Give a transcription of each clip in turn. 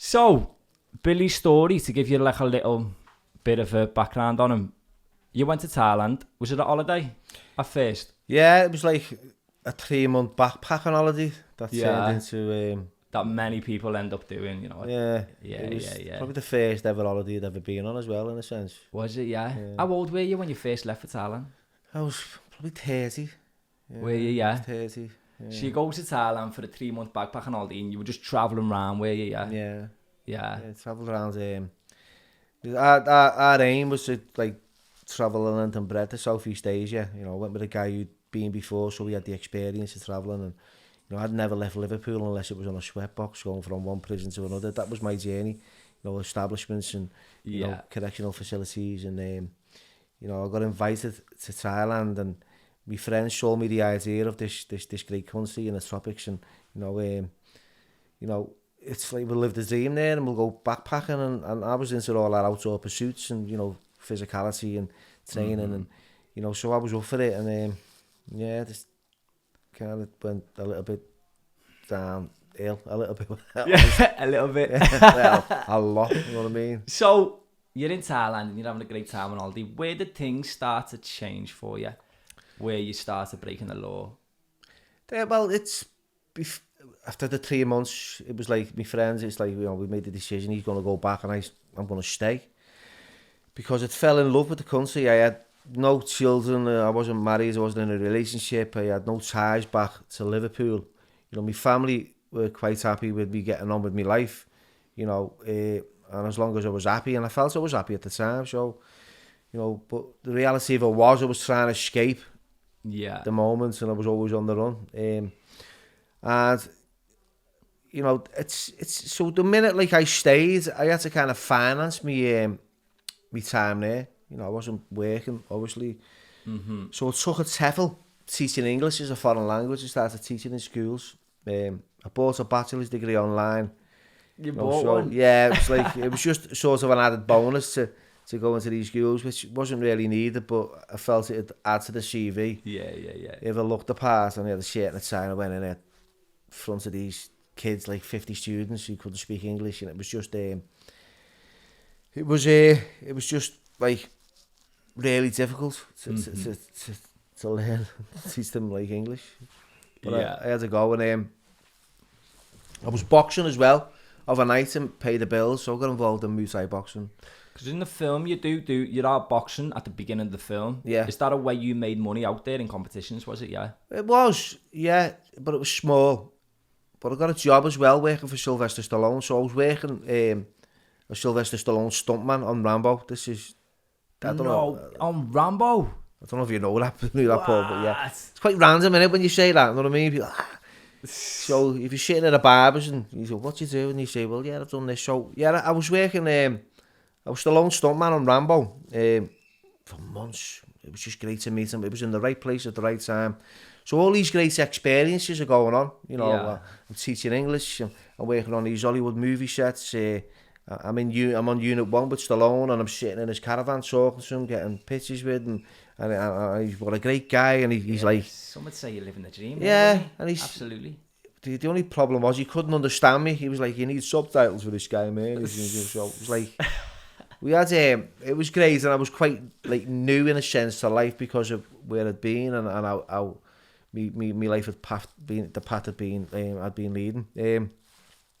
So, Billy's story, to give you like a little bit of a background on him. You went to Thailand. Was it a holiday at first? Yeah, it was like a 3-month backpacking holiday that Yeah. turned into... That many people end up doing, you know. yeah, Yeah, it was yeah. probably the first ever holiday I'd ever been on as well, in a sense. Was it, yeah? Yeah. How old were you when you first left for Thailand? I was probably 30. Yeah, Were you, yeah? 30. Yeah. So you go to Thailand for a 3-month backpacking holiday and you were just travelling around, were you, yeah? Yeah. Yeah. Yeah, travelled around. Our aim was to like travel land and bread to Southeast Asia. You know, went with a guy who'd been before, so we had the experience of travelling. And you know, I'd never left Liverpool unless it was on a sweatbox going from one prison to another. That was my journey. You know, establishments and you know, correctional facilities, and you know, I got invited to Thailand, and my friends showed me the idea of this great country in the tropics, and you know, it's like we'll live the dream there, and we'll go backpacking, and I was into all our outdoor pursuits, and you know, physicality and training, and you know, so I was up for it, and yeah, just kind of went a little bit downhill, a little bit. Yeah, a little bit. Well, a lot, you know what I mean? So, you're in Thailand and you're having a great time on holiday. Where did things start to change for you? Where you started breaking the law? Yeah, well, it's... after the 3 months, it was like my friends, it's like, you know, we made the decision, he's going to go back and I'm going to stay. Because I fell in love with the country. I had no children, I wasn't married, I wasn't in a relationship, I had no ties back to Liverpool. You know, my family were quite happy with me getting on with my life, you know, and as long as I was happy, and I felt I was happy at the time, so, you know, but the reality of it was I was trying to escape the moment, and I was always on the run. And you know, it's so the minute like I stayed, I had to kind of finance me my time there. You know, I wasn't working, obviously. So I took a TEFL, teaching English as a foreign language. I started teaching in schools. I bought a bachelor's degree online. You bought one? Yeah, it was like it was just sort of an added bonus to go into these schools, which wasn't really needed, but I felt it'd add to the CV. Yeah. If I looked the part and I had a shirt and a tie, I went in there front of these kids, like 50 students who couldn't speak English, and it was just it was just like really difficult to learn, teach them like English. But I had to go, and I was boxing as well overnight and pay the bills, so I got involved in Muay Thai boxing. Because in the film you're out boxing at the beginning of the film. Yeah. Is that a way you made money out there in competitions, was it? Yeah. It was, yeah, but it was small. But I got a job as well working for Sylvester Stallone, so I was working as Sylvester Stallone stuntman on Rambo. This is... I don't know. On Rambo? I don't know if you know that, Paul, but yeah. It's quite random, innit, when you say that, you know what I mean? People, So if you're sitting at a barber's and you say, what you do? And you say, well, yeah, I've done this. So, yeah, I was working... I was Stallone stuntman on Rambo for months. It was just great to meet him. It was in the right place at the right time. So all these great experiences are going on. You know, I'm teaching English. I'm working on these Hollywood movie sets. I'm on Unit 1 with Stallone, and I'm sitting in his caravan talking to him, getting pictures with him. And he's what a great guy. And he's like... Some would say you're living the dream. Yeah. And he's... Absolutely. The only problem was he couldn't understand me. He was like, you need subtitles for this guy, man. So it was like... We had it was great, and I was quite like new in a sense to life because of where I'd been and how my life had the path had been leading.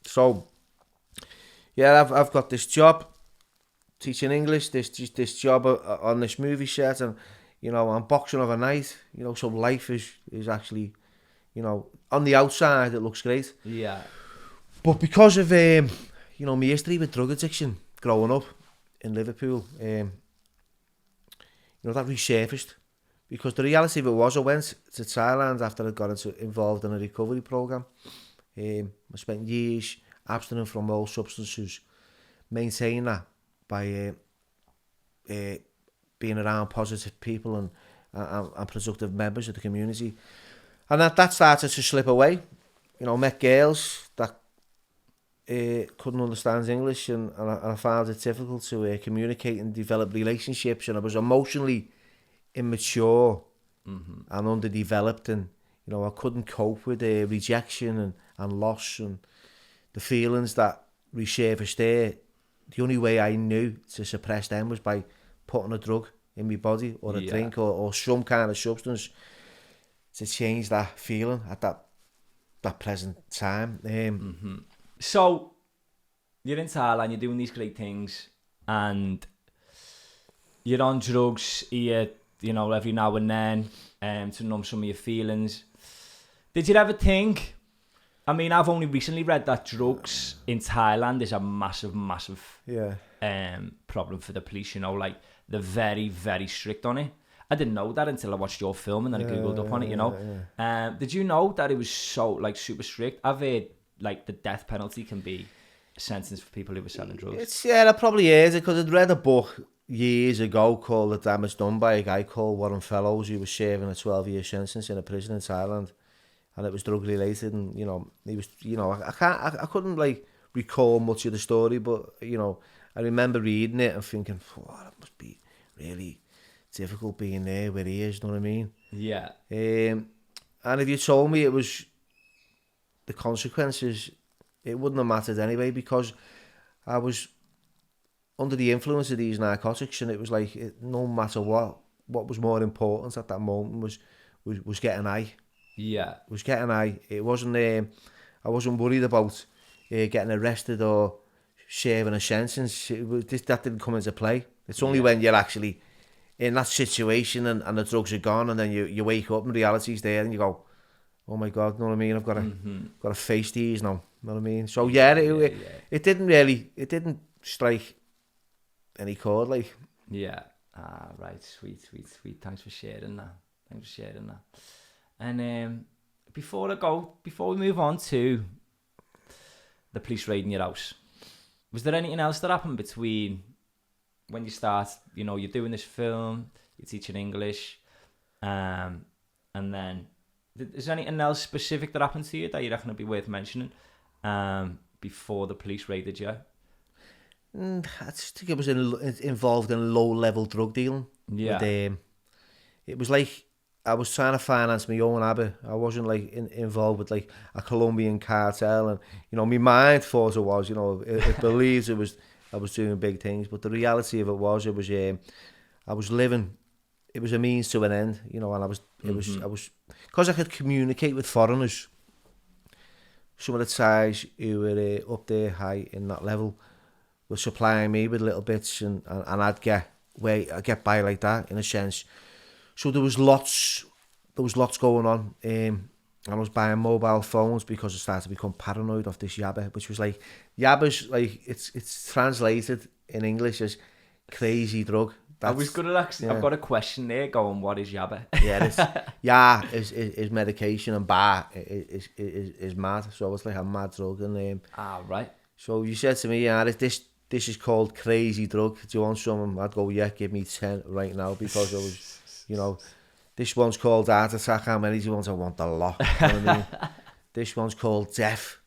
So yeah, I've got this job teaching English, this job on this movie set, and you know, I'm boxing overnight. You know, so life is actually, you know, on the outside it looks great. Yeah. But because of you know, my history with drug addiction growing up in Liverpool, you know, that resurfaced, because the reality of it was I went to Thailand after I got involved in a recovery program. I spent years abstaining from all substances, maintain that by being around positive people and productive members of the community, and that started to slip away. You know, met girls that couldn't understand English, and I found it difficult to communicate and develop relationships, and I was emotionally immature and underdeveloped, and you know, I couldn't cope with rejection and loss and the feelings that resurfaced there, the only way I knew to suppress them was by putting a drug in my body or a drink or some kind of substance to change that feeling at that present time. So, you're in Thailand, you're doing these great things, and you're on drugs here, you know, every now and then, to numb some of your feelings. Did you ever think, I mean, I've only recently read that drugs in Thailand is a massive problem for the police, you know, like, they're very, very strict on it. I didn't know that until I watched your film and then I googled up on it, you know. Did you know that it was so, like, super strict? I've heard, like, the death penalty can be a sentence for people who were selling drugs. That probably is, because I'd read a book years ago called The Damage Done by a guy called Warren Fellows, who was serving a 12-year sentence in a prison in Thailand, and it was drug related, and, you know, he was, you know, I couldn't, like, recall much of the story, but, you know, I remember reading it and thinking, oh, that must be really difficult being there where he is, you know what I mean? Yeah. And if you told me it was the consequences, it wouldn't have mattered anyway, because I was under the influence of these narcotics, and it was like, no matter what was more important at that moment was getting high. Yeah. Was getting high. It wasn't, I wasn't worried about getting arrested or serving a sentence. That didn't come into play. It's only when you're actually in that situation and the drugs are gone, and then you wake up and reality's there, and you go, oh my God, you know what I mean? I've got to face these now, you know what I mean? So it didn't strike any chord, like. Yeah. Right. Sweet. Thanks for sharing that. And before we move on to the police raiding your house, was there anything else that happened between when you start, you know, you're doing this film, you're teaching English, and then is there anything else specific that happened to you that you reckon would be worth mentioning before the police raided you? I just think I was involved in low-level drug dealing. Yeah. It was like I was trying to finance my own habit. I wasn't like involved with like a Colombian cartel, and, you know, my mind thought it was, you know, it believes it was, I was doing big things, but the reality of it was, I was living. It was a means to an end, you know, and I was because I could communicate with foreigners. Some of the Thais who were up there high in that level were supplying me with little bits, and I'd get by like that, in a sense. So there was lots going on. I was buying mobile phones because I started to become paranoid of this yabba, which was like, yabba's like, it's translated in English as crazy drug. I was going to ask, I've got a question there going, what is yabba? Yeah, is medication, and ba is mad. So it's like a mad drug. And right. So you said to me, this is called crazy drug. Do you want some? I'd go, yeah, give me 10 right now, because I was, you know, this one's called heart attack. How many do you want? I want a lot. You know what I mean? This one's called death.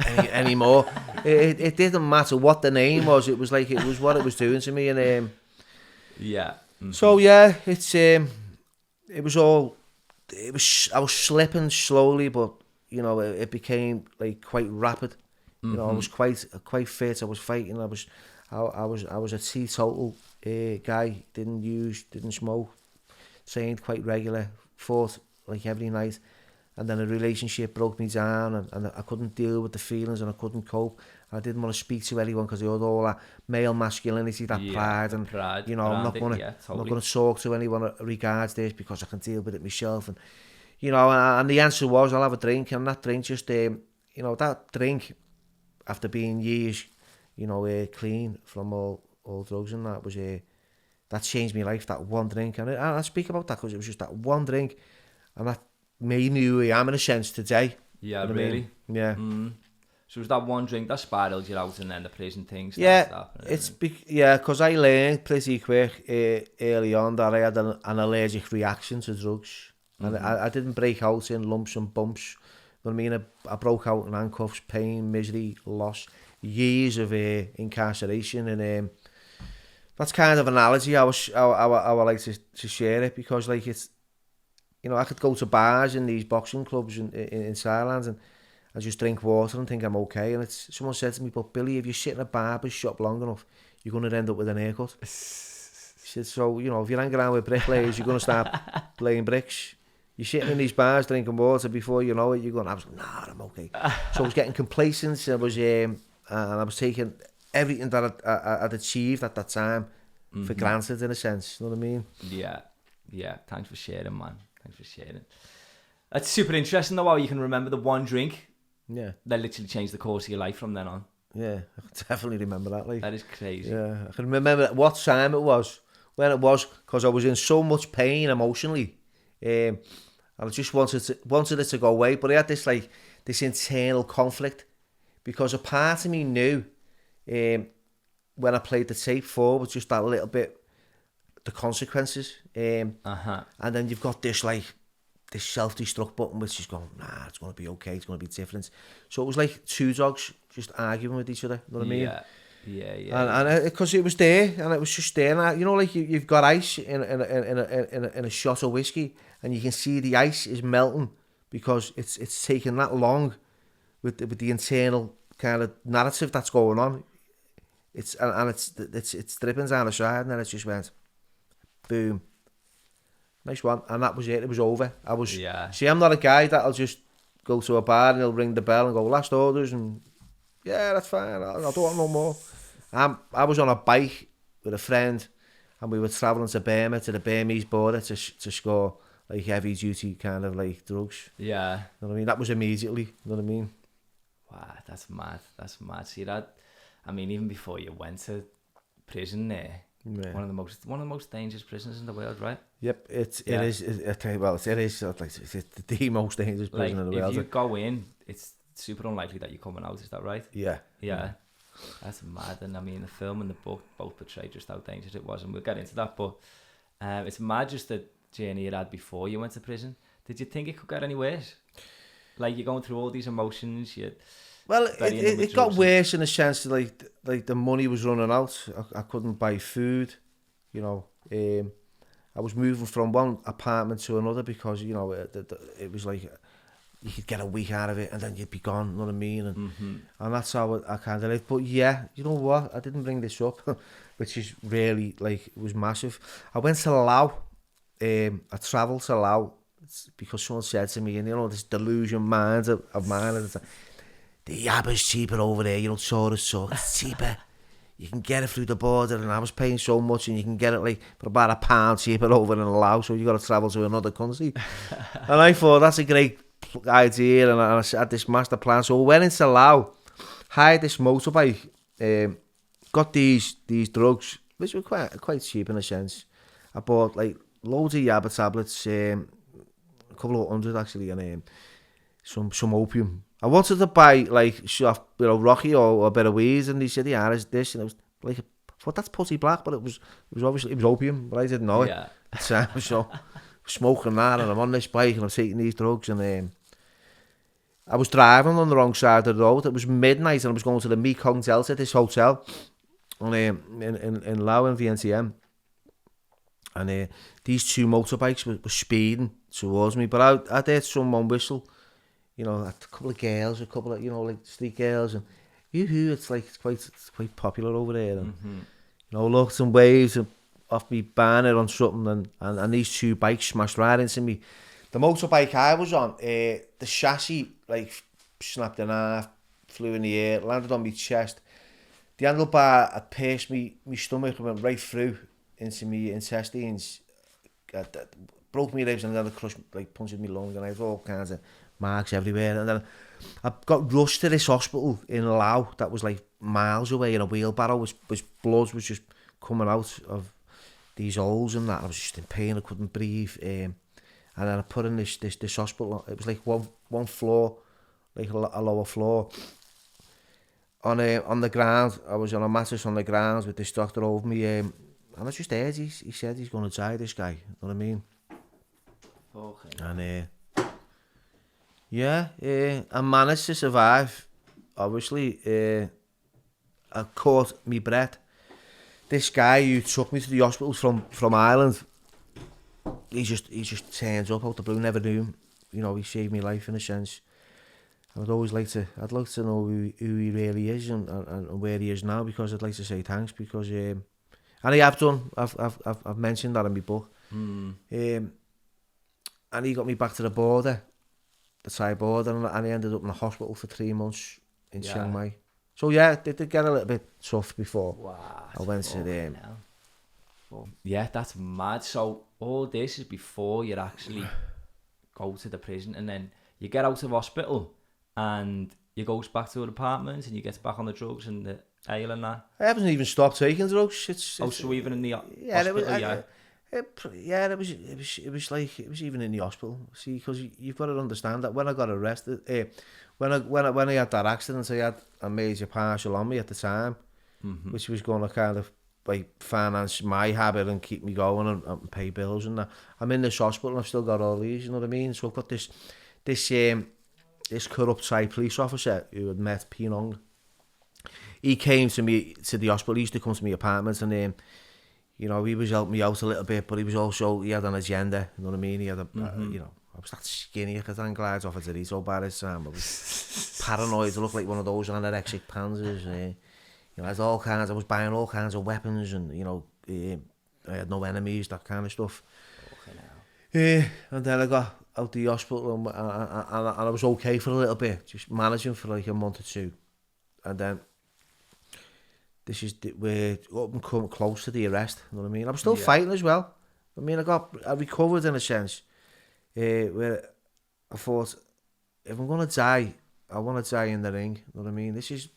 Any more? It didn't matter what the name was. It was like, it was what it was doing to me. And so yeah, it was I was slipping slowly, but, you know, it became like quite rapid. You know, I was quite fit. I was fighting. I was a teetotal guy. Didn't use, didn't smoke. Trained quite regular. Fought like every night. And then a relationship broke me down, and I couldn't deal with the feelings, and I couldn't cope. I didn't want to speak to anyone because I had all that male masculinity, that pride, and you know, I'm not going to talk to anyone regards this because I can deal with it myself. And, you know, and the answer was, I'll have a drink, and that drink just, you know, that drink, after being years, you know, clean from all drugs, and that was that changed my life. That one drink, and I speak about that because it was just that one drink, and that made me who I am, in a sense, today. Yeah, you know really? I mean? Yeah. So it was that one drink that spiraled you out, and then the prison thing started happening? Because I learned pretty quick early on that I had an allergic reaction to drugs. And I didn't break out in lumps and bumps. You know what I mean? I broke out in handcuffs, pain, misery, loss, years of incarceration. And that's kind of an analogy I would like to share it, because, like, it's, you know, I could go to bars in these boxing clubs in Thailand, I just drink water and think I'm okay. And someone said to me, but Billy, if you sit in a barber's shop long enough, you're going to end up with an haircut. He said, so, you know, if you're hanging around with bricklayers, you're going to start laying bricks. You're sitting in these bars drinking water, before you know it, you're going, I was like, nah, I'm okay. So I was getting complacent. I was taking everything that I'd achieved at that time for granted, in a sense. You know what I mean? Yeah. Thanks for sharing, man. Thanks for sharing. That's super interesting, though, how you can remember the one drink that literally changed the course of your life from then on. Yeah, I definitely remember that. Like, that is crazy. Yeah, I can remember what time it was, when it was, because I was in so much pain emotionally. I just wanted it to go away, but I had this internal conflict, because a part of me knew when I played the tape forward just that little bit, the consequences. And then you've got this self-destruct button which is going, nah, it's going to be okay, it's going to be different. So it was like two dogs just arguing with each other, you know what I mean? Yeah. And because it was there, and it was just there. And you know, like you've got ice in a shot of whiskey, and you can see the ice is melting because it's taken that long with the internal kind of narrative that's going on. It's dripping down the side, and then it just went boom. Nice one. And that was it. It was over. See, I'm not a guy that'll just go to a bar and he'll ring the bell and go, last orders, and yeah, that's fine, I don't want no more. I was on a bike with a friend, and we were travelling to Burma, to the Burmese border, to score like heavy duty kind of like drugs. Yeah. You know what I mean? That was immediately, you know what I mean? Wow, that's mad. See that? I mean, even before you went to prison there, one of the most dangerous prisons in the world, right? Yep, it is. I tell you, well, it is like it's the most dangerous prison in the world. If you go in, it's super unlikely that you're coming out. Is that right? Yeah. That's mad. And I mean, the film and the book both portray just how dangerous it was, and we'll get into that. But it's mad just the journey you had before you went to prison. Did you think it could get any worse? Like, you're going through all these emotions. Well, it got worse in the sense that like the money was running out. I couldn't buy food, you know. I was moving from one apartment to another because, you know, it was like you could get a week out of it and then you'd be gone, you know what I mean? And that's how I kind of lived. But yeah, you know what? I didn't bring this up, which is really, like, it was massive. I went to Laos. I travelled to Laos because someone said to me, and you know, this delusion mind of mine, and the yabba's cheaper over there, you know, tourist talk, it's cheaper. You can get it through the border, and I was paying so much, and you can get it like for about £1 cheaper over in Laos, so you got to travel to another country. And I thought, that's a great idea, and I had this master plan. So we went into Laos, hired this motorbike, got these drugs, which were quite cheap in a sense. I bought like loads of yabba tablets, a couple of hundred actually, and some opium. I wanted to buy like Rocky or a bit of weed, and he said, yeah, is this, and it was like, I thought that's putty black, but it was obviously, it was opium, but I didn't know it. So smoking that, and I'm on this bike and I'm taking these drugs, and I was driving on the wrong side of the road. It was midnight, and I was going to the Mekong Delta, this hotel, in Laos in Vientiane, and these two motorbikes were speeding towards me, but I heard someone whistle. You know, a couple of girls, a couple of, you know, like street girls, and it's like it's quite popular over there, and you know, looked and waved off me banner on something, and these two bikes smashed right into me. The motorbike I was on, the chassis like snapped in half, flew in the air, landed on my chest. The handlebar had pierced me stomach and went right through into my intestines, broke me ribs, and then it crushed, like punctured me lung, and I had all kinds of marks everywhere. And then I got rushed to this hospital in Laos that was like miles away in a wheelbarrow, which blood was just coming out of these holes and that. I was just in pain, I couldn't breathe, and then I put in this hospital. It was like one floor, like a lower floor, on the ground. I was on a mattress on the ground with this doctor over me, and I just heard he said he's going to die, this guy, you know what I mean? Okay. And I managed to survive. Obviously, I caught me breath. This guy who took me to the hospital from Ireland, he just turns up out the blue. Never knew him. You know, he saved my life in a sense. I'd like to know who he really is and where he is now, because I'd like to say thanks, because and I have done. I've mentioned that in my book. And he got me back to the border, the Thai border, and I ended up in the hospital for 3 months in Chiang Mai. So yeah, they did get a little bit tough before. Wow. I went to them. Yeah, that's mad. So all this is before you actually go to the prison, and then you get out of hospital and you goes back to an apartment and you get back on the drugs and the ale and that. I haven't even stopped taking drugs. So even in the hospital, it it was even in the hospital. See, because you've got to understand that when I got arrested, when I had that accident, I had a major partial on me at the time, which was going to kind of like finance my habit and keep me going and pay bills and that. I'm in this hospital and I've still got all these, you know what I mean? So I've got this corrupt Thai police officer who had met Pinong. He came to the hospital. He used to come to my apartment, and you know, he was helping me out a little bit, but he had an agenda, you know what I mean? He had you know, I was that skinny, I could hang glides off a Dorito bar this time. I was paranoid to look like one of those anorexic panzers. You know, I was buying all kinds of weapons, and, you know, I had no enemies, that kind of stuff. And then I got out the hospital, and I was okay for a little bit, just managing for like a month or two. And then we're up and come close to the arrest, you know what I mean? I'm still fighting as well. I mean, I recovered in a sense, where I thought, if I'm going to die, I want to die in the ring, you know what I mean? This is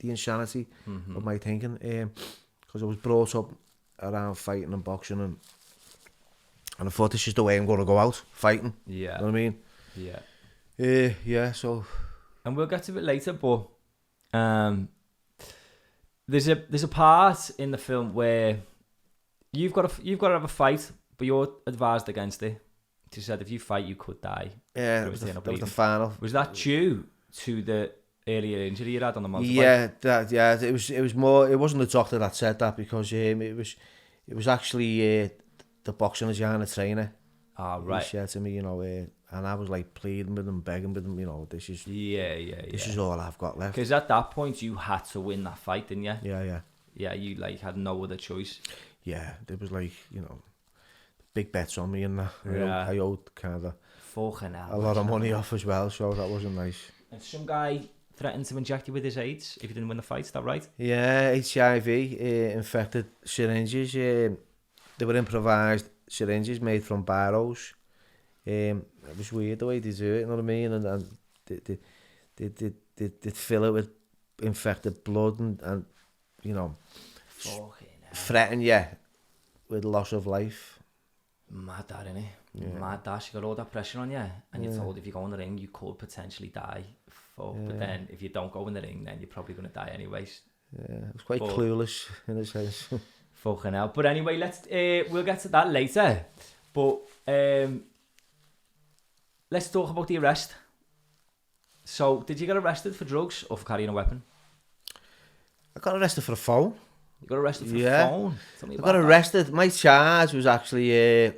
the insanity of my thinking, because I was brought up around fighting and boxing, and I thought this is the way I'm going to go out, fighting. Yeah. You know what I mean? Yeah. Yeah, so... And we'll get to it later, but there's a part in the film where you've got to have a fight, but you're advised against it. She said if you fight, you could die. Yeah, that was the final. Was that due to the earlier injury you had on the motorbike? Yeah, it was more. It wasn't the doctor that said that, because it was actually the boxing vagina trainer. Right. He said to me, you know, and I was like pleading with him, begging with him, you know, this is this is all I've got left. Because at that point you had to win that fight, didn't you? Yeah, you like had no other choice. Yeah, there was like, you know, big bets on me, and that. I owed kind of a lot of money off as well, so that wasn't nice. And some guy threatened to inject you with his AIDS if you didn't win the fight, is that right? Yeah, HIV infected syringes. They were improvised syringes made from barrows. It was weird the way they do it, you know what I mean? And they'd fill it with infected blood and you know, threaten you with loss of life. Mad that, innit? Yeah. Mad that. You got all that pressure on you, and you're told if you go in the ring, you could potentially die. But then if you don't go in the ring, then you're probably going to die anyways. Yeah, it was quite clueless in a sense. Fucking hell. But anyway, we'll get to that later. But let's talk about the arrest. So, did you get arrested for drugs or for carrying a weapon? I got arrested for a phone. You got arrested for a phone? I got arrested. That. My charge was actually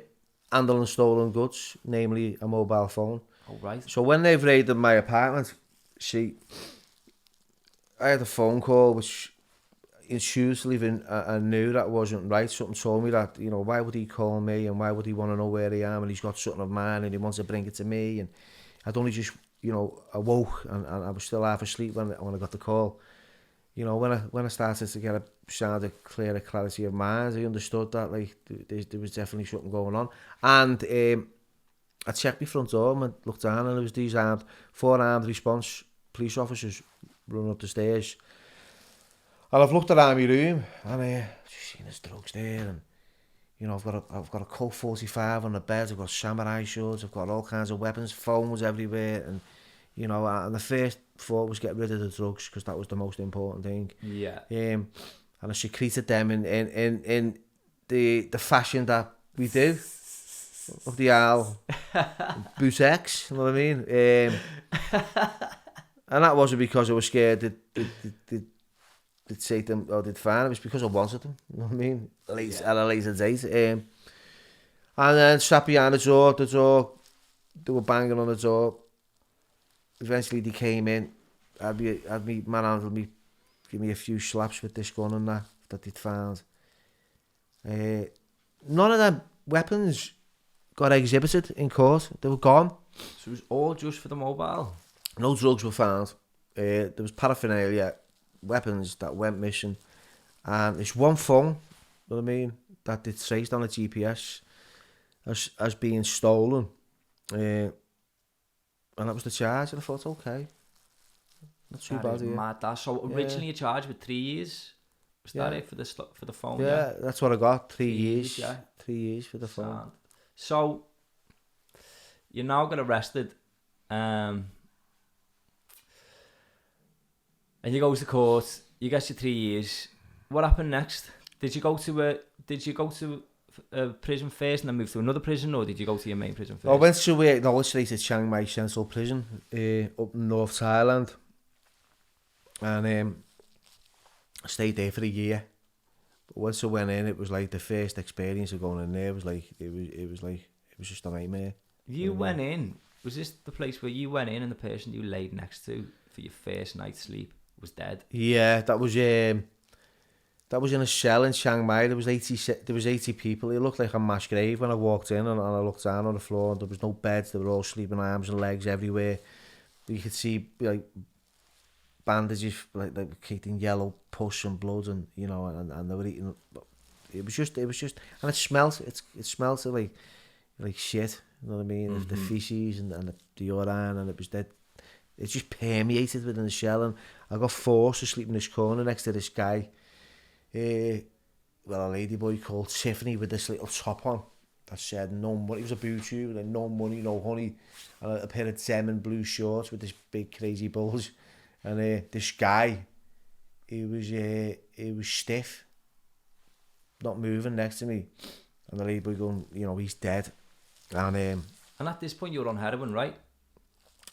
handling stolen goods, namely a mobile phone. Oh, right. So when they've raided my apartment, I had a phone call which intuitively I knew that wasn't right. Something told me that, you know, why would he call me and why would he want to know where I am, and he's got something of mine and he wants to bring it to me, and I'd only just, you know, awoke and I was still half asleep when I got the call. You know, when I started to get a sound of clarity of mind, I understood that like there was definitely something going on. And I checked my front door and looked down, and there was these 4 armed response police officers running up the stairs. And I've looked around my room and I've just seen there's drugs there, and you know, I've got a Colt 45 on the bed, I've got samurai swords, I've got all kinds of weapons, phones everywhere, and you know, and the first thought was get rid of the drugs because that was the most important thing. Yeah. And I secreted them in the fashion that we do of the owl boot X, you know what I mean? And that wasn't because I was scared they'd take them or they'd find them. It was because I wanted them, you know what I mean? At a later date. And then sat behind the door, they were banging on the door. eventually they came in. Had me manhandle me, give me a few slaps with this gun and that they'd found. None of them weapons got exhibited in court. They were gone. So it was all just for the mobile? No drugs were found. There was paraphernalia, weapons that went missing, and it's one phone, you know what I mean, that they traced on a GPS as being stolen. And that was the charge, and I thought, okay, not too bad. Mad. That. So originally you charged with 3 years. Was that it for the phone? Yeah, that's what I got. 3 years. Yeah. 3 years for the phone. So you now got arrested, and you go to court. You get your 3 years. What happened next? Did you go to a prison first and then move to another prison, or did you go to your main prison first? I went to straight to Chiang Mai Central Prison up in North Thailand, and I stayed there for a year. But once I went in, it was like the first experience of going in there. It was just a nightmare. You went in. Was this the place where you went in and the person you laid next to for your first night's sleep was dead? Yeah, that was in a cell in Chiang Mai. There was 80 people. It looked like a mass grave when I walked in, and I looked down on the floor, and there was no beds. They were all sleeping arms and legs everywhere. You could see like bandages, like caked in yellow pus and blood, and you know, and they were eating. It was just, and it smelt. It smelt like shit. You know what I mean? Mm-hmm. The feces and the urine, and it was dead. It just permeated within the cell, and I got forced to sleep in this corner next to this guy. A lady boy called Tiffany with this little top on that said no money. It was a boot tube, like no money, no honey, and a pair of denim blue shorts with this big crazy bulge. And this guy, he was stiff, not moving next to me, and the lady boy going, you know, he's dead. And at this point you were on heroin, right?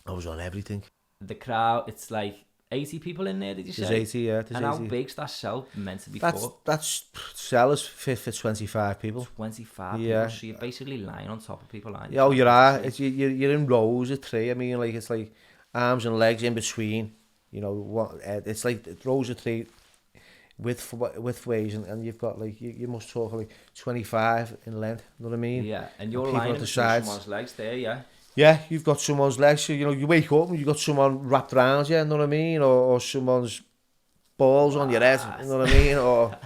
I was on everything. The crowd, it's like 80 people in there, did you say? There's 80, yeah. And how big's that cell meant to be for? That's cell is fit for 25 people. 25 people, so you're basically lying on top of people, aren't you? Yeah, you are. You're in rows of three. I mean, like, it's like arms and legs in between. You know, it's like rows of three widthways, and you've got like, you must talk like 25 in length, you know what I mean? Yeah, and you're lying on someone's legs there, yeah? Yeah, you've got someone's legs, so, you know, you wake up and you've got someone wrapped around you, you know what I mean? Or someone's balls on your head, you know what I mean? Or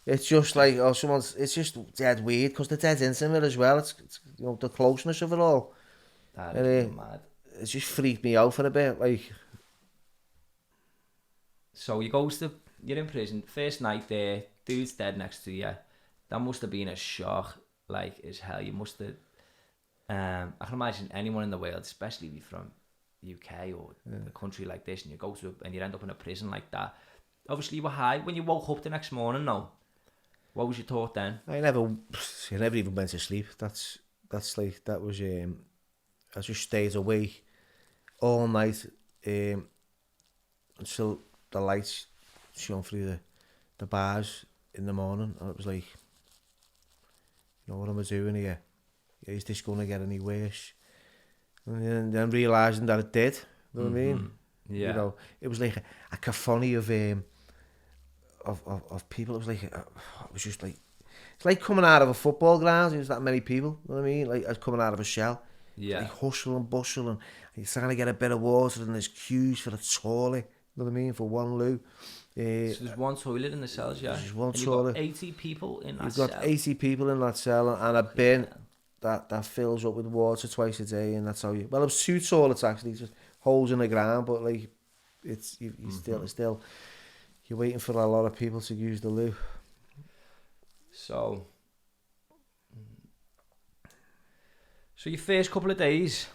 it's just like, it's just dead weird, because the dead intimate as well. It's you know, the closeness of it all. That is mad. It just freaked me out for a bit, like. So you're in prison, first night there, dude's dead next to you. That must have been a shock, like, as hell. You must have, I can imagine anyone in the world, especially if you're from UK or a country like this, and you end up in a prison like that. Obviously you were high. When you woke up the next morning, no, what was your thought then? I never even went to sleep. That's like, that was, I just stayed awake all night, until the lights shone through the bars in the morning, and it was like, you know, what am I doing here? Is this going to get any worse? And then realising that it did, you know what I mean? Yeah. You know, it was like a cacophony of people. It was like, it was just like, it's like coming out of a football ground. There's that many people, you know what I mean? Like, I was coming out of a shell. Yeah. Like hustle and bustle, and you're trying to get a bit of water, and there's queues for the toilet. You know what I mean? For one loo. So there's one toilet in the cells, yeah? There's one and toilet. You've got 80 people in that cell? You've got 80 people in that cell, and a bin that fills up with water twice a day, and that's how you... Well, it was 2 toilets, actually, just holes in the ground, but, like, it's you still... You're waiting for a lot of people to use the loo. So your first couple of days,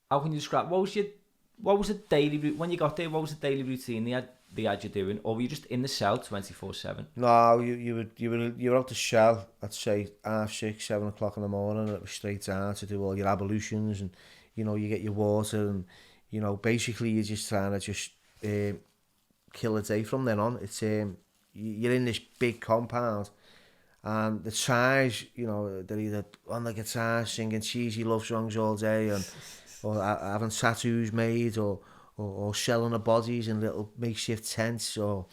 how can you describe, what was the daily, when you got there, what was the daily routine they had you doing, or were you just in the cell 24/7? No, you were out the cell at, say, 6:30, 7 o'clock in the morning, and it was straight down to do all your ablutions, and, you know, you get your water, and, you know, basically you're just trying to just kill a day from then on. It's you're in this big compound, and the guys, you know, they're either on the guitar singing cheesy love songs all day, and having tattoos made, or selling the bodies in little makeshift tents, or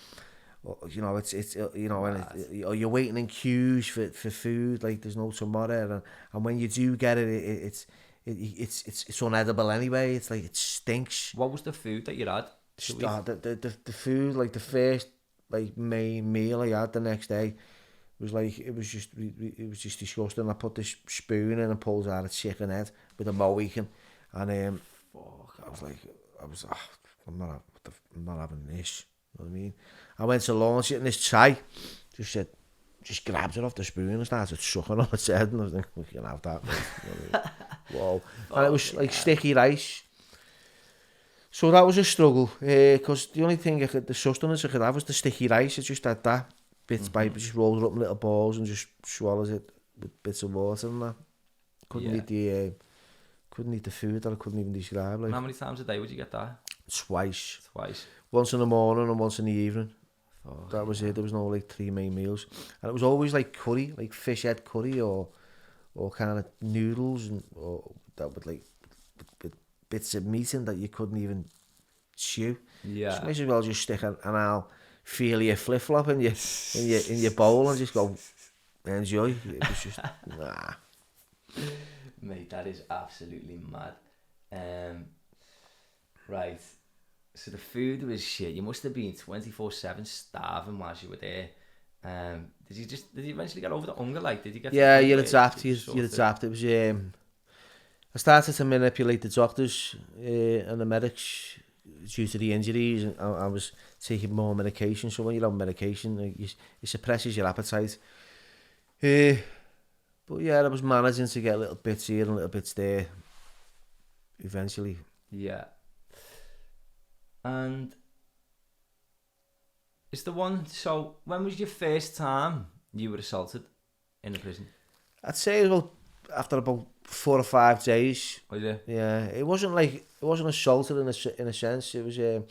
you know, it's you know, or you're waiting in queues for food like there's no tomorrow, and when you do get it, it's unedible anyway. It's like it stinks. What was the food that you had? The food, like the first like main meal I had the next day was like, it was just disgusting. I put this spoon in and pulled out a chicken head with a Mohican, and I was I'm not having this. You know what I mean? I went to launch it, and this Thai just grabbed it off the spoon and started sucking on its head, and I was like, we can have that. You know what I mean? Whoa. And it was like sticky rice. So that was a struggle, because the only thing the sustenance I could have was the sticky rice. It just had that bits by bit, just rolled it up in little balls and just swallows it with bits of water and that. Couldn't eat the food that I couldn't even describe. Like, how many times a day would you get that? Twice. Twice. Once in the morning and once in the evening. Oh, that was it. There was no like 3 main meals, and it was always like curry, like fish head curry, or kind of noodles, and or that would like bits of meat in that you couldn't even chew. Yeah. So might as well just stick an Alphelia flip flop in your bowl and just go enjoy. It was just nah. Mate, that is absolutely mad. Right. So the food was shit. You must have been 24/7 starving whilst you were there. Did you eventually get over the hunger? Like, did you get? Yeah, you'd adapt. You'd adapt. It was I started to manipulate the doctors and the medics due to the injuries, and I was taking more medication. So when you're on medication, it suppresses your appetite. But yeah, I was managing to get little bits here and little bits there. Eventually. Yeah. And is the one, so when was your first time you were assaulted in a prison? I'd say after about 4 or 5 days. Was it? Yeah, it wasn't assaulted in a sense. It was there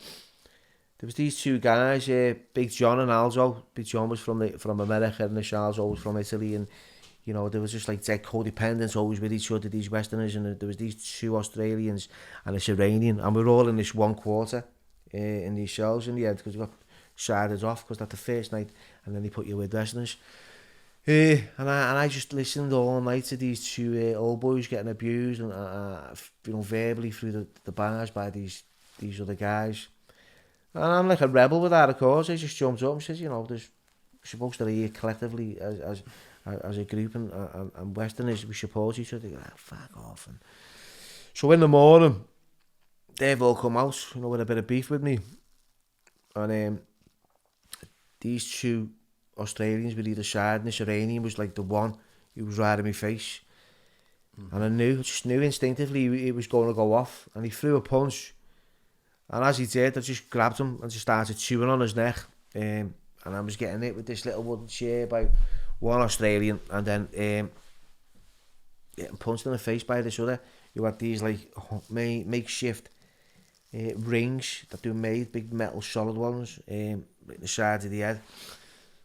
was these 2 guys, Big John and Alzo. Big John was from America, and Alzo was from Italy, and you know, there was just like dead codependents always with each other, these Westerners, and there was these 2 Australians and this Iranian, and we were all in this 1 quarter in these cells in the end, because we got sided off because that's the first night, and then they put you with Westerners. And I just listened all night to these 2 old boys getting abused, and you know, verbally through the bars by these other guys. And I'm like a rebel without a cause. I just jumped up and said, you know, we're supposed to be here collectively as a group, and Westerners, we support each other. They go, fuck off. And so in the morning, they've all come out, you know, with a bit of beef with me. And these 2 Australians with either side, and this Iranian was like the one who was right in my face. And I just knew instinctively he was going to go off, and he threw a punch. And as he did, I just grabbed him and just started chewing on his neck. And I was getting hit with this little wooden chair by one Australian, and then getting punched in the face by this other. You had these like makeshift rings that they made, big metal solid ones, in the sides of the head.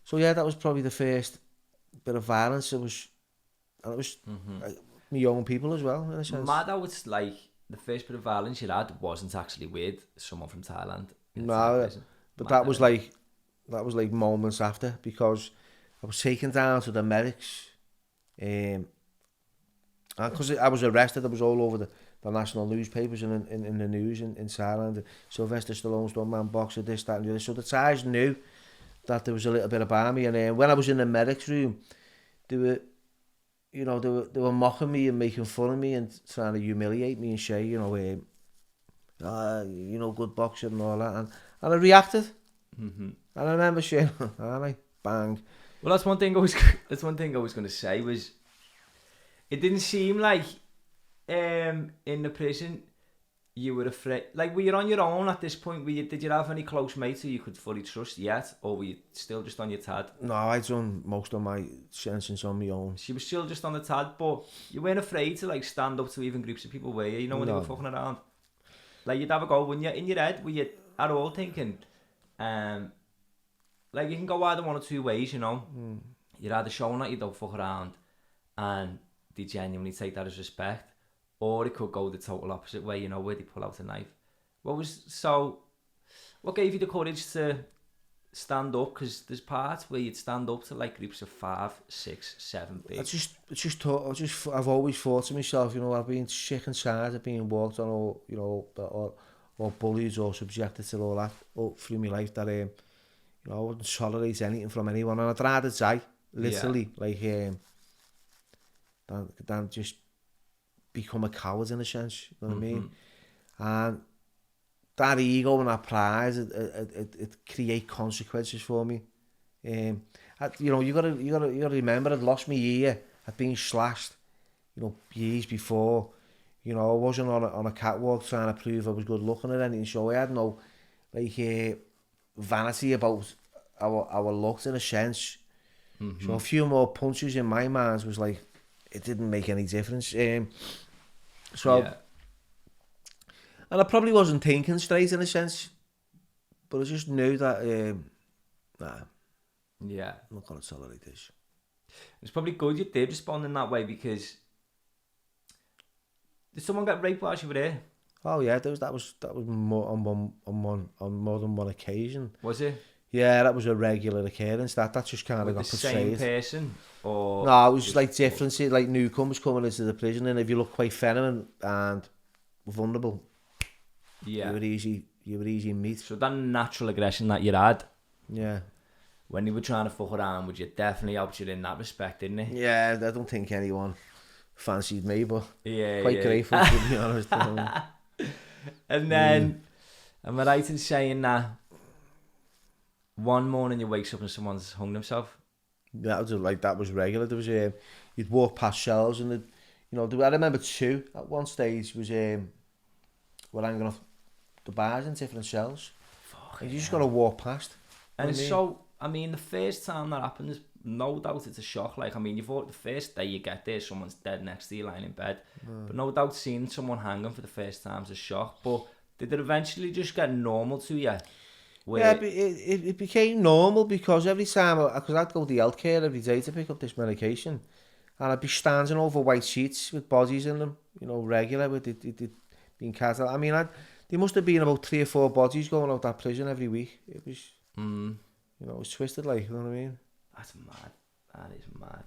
So yeah, that was probably the first bit of violence. It was my young people as well, in a sense. Mad how it's like the first bit of violence you had wasn't actually with someone from Thailand. No, but that was like moments after, because I was taken down to the medics, and because I was arrested, I was all over the national newspapers and in the news in Thailand. Sylvester Stallone's one-man boxer, this, that, and the other. So the Thais knew that there was a little bit about me, and when I was in the medics room, they were mocking me and making fun of me and trying to humiliate me and say, good boxer and all that, and I reacted. And I remember saying, bang. Well, that's one thing I was going to say was, it didn't seem like in the prison you were afraid. Like, were you on your own at this point? Did you have any close mates who you could fully trust yet, or were you still just on your tad? No, I'd done most of my sentencing on my own. She was still just on the tad, but you weren't afraid to like stand up to even groups of people, were you? You know, when they were fucking around. Like, you'd have a go when you're in your head. Were you at all thinking, like, you can go either 1 or 2 ways, you know. You're either showing that you don't fuck around, and they genuinely take that as respect, or it could go the total opposite way, you know, where they pull out a knife. What gave you the courage to stand up? Because there's parts where you'd stand up to like groups of 5, 6, 7 big. I've always thought to myself, you know, I've been sick and tired of being walked on, or you know, or bullied or subjected to all that through my life, that you know, I wouldn't tolerate anything from anyone, and I'd rather die, literally, like than just become a coward in a sense. You know what I mean? And that ego and that pride, it create consequences for me. You know, you gotta remember, I'd lost my ear. I'd been slashed, you know, years before. You know, I wasn't on a catwalk trying to prove I was good looking or anything. So I had no like vanity about our looks in a sense. So a few more punches in my mind was like, it didn't make any difference. And I probably wasn't thinking straight in a sense, but I just knew that, nah, Yeah. I'm not going to tolerate this. It's probably good you did respond in that way, because did someone get raped while you were there? Oh yeah, that was more on more than one occasion. Was it? Yeah, that was a regular occurrence. That just kind of got portrayed. The same person? Or no, it was like different, like newcomers coming into the prison, and if you look quite feminine and vulnerable, yeah, you were easy meat. So that natural aggression that you had, yeah, when you were trying to fuck around, would you definitely helped you in that respect, didn't it? Yeah, I don't think anyone fancied me, but yeah, quite grateful, to be honest. And then, am I right in saying that one morning you wakes up and someone's hung themselves? That was regular. There was you'd walk past shelves, and you know, I remember 2 at one stage was were hanging off the bars in different shelves. And you just got to walk past. And so, I mean, the first time that happens, no doubt it's a shock. Like, I mean, you thought the first day you get there, someone's dead next to you lying in bed. But no doubt seeing someone hanging for the first time is a shock. But did it eventually just get normal to you? Yeah, it became normal, because every time, because I'd go to the healthcare every day to pick up this medication, and I'd be standing over white sheets with bodies in them, you know, regular, with it being cast out. I mean, there must have been about 3 or 4 bodies going out that prison every week. It was, you know, it was twisted, like, you know what I mean? That's mad. That is mad.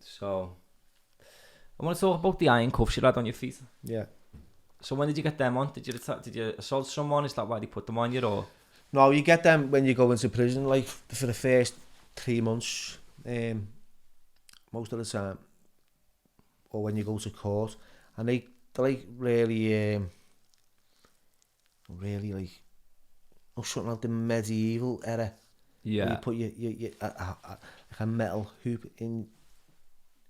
So, I want to talk about the iron cuffs you had on your feet. Yeah. So when did you get them on? Did you assault someone? Is that why they put them on you, or? No, you get them when you go into prison, like for the first 3 months, most of the time, or when you go to court, and they're like really like, something like the medieval era. Yeah. You put your like a metal hoop in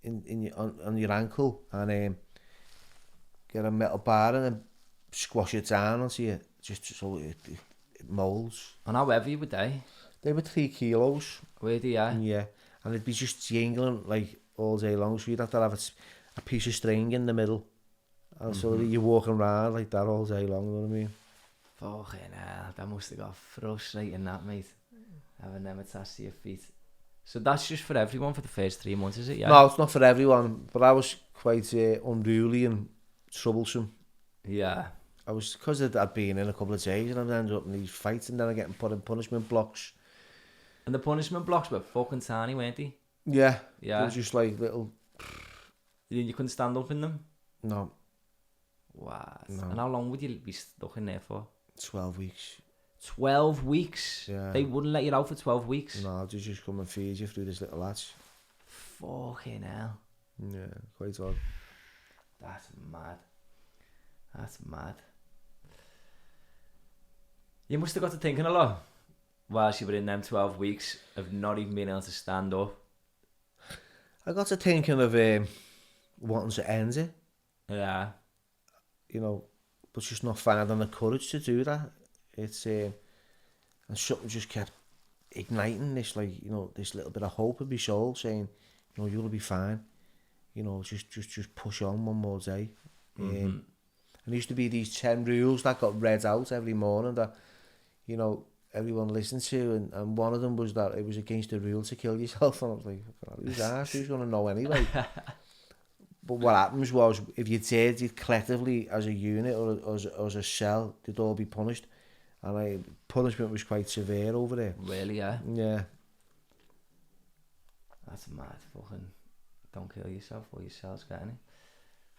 your on your ankle, and get a metal bar and then squash it down onto you, just so it moulds. And how heavy were they? They were 3 kilos. Were they, yeah? Yeah, and it'd be just jingling like all day long, so you'd have to have a piece of string in the middle, and so that you're walking around like that all day long, you know what I mean? Fucking hell, that must have got frustrating, that, mate. Having them attached to your feet. So that's just for everyone for the first 3 months, is it? Yeah. No, it's not for everyone, but I was quite unruly and troublesome. Yeah. I was, because I'd been in a couple of days, and I ended up in these fights, and then I getting put in punishment blocks. And the punishment blocks were fucking tiny, weren't they? Yeah. Yeah. They were just like little. You couldn't stand up in them? No. Wow. No. And how long would you be stuck in there for? 12 weeks. 12 weeks? Yeah. They wouldn't let you out for 12 weeks? No, they just come and feed you through this little latch. Fucking hell. Yeah, quite odd. That's mad. That's mad. You must have got to thinking a lot whilst you were in them 12 weeks of not even being able to stand up. I got to thinking of wanting to end it. Yeah. You know, but just not finding the courage to do that. It's and something just kept igniting this, like, you know, this little bit of hope in my soul, saying, you know, you'll be fine. You know, just push on one more day. And there used to be these 10 rules that got read out every morning that, you know, everyone listened to, and one of them was that it was against the rule to kill yourself, and I was like, who's asked? Who's going to know anyway? But what happens was, if you did it collectively as a unit or as a cell, they'd all be punished, and punishment was quite severe over there. Really, yeah? Yeah. That's mad. Fucking don't kill yourself or your cells getting it.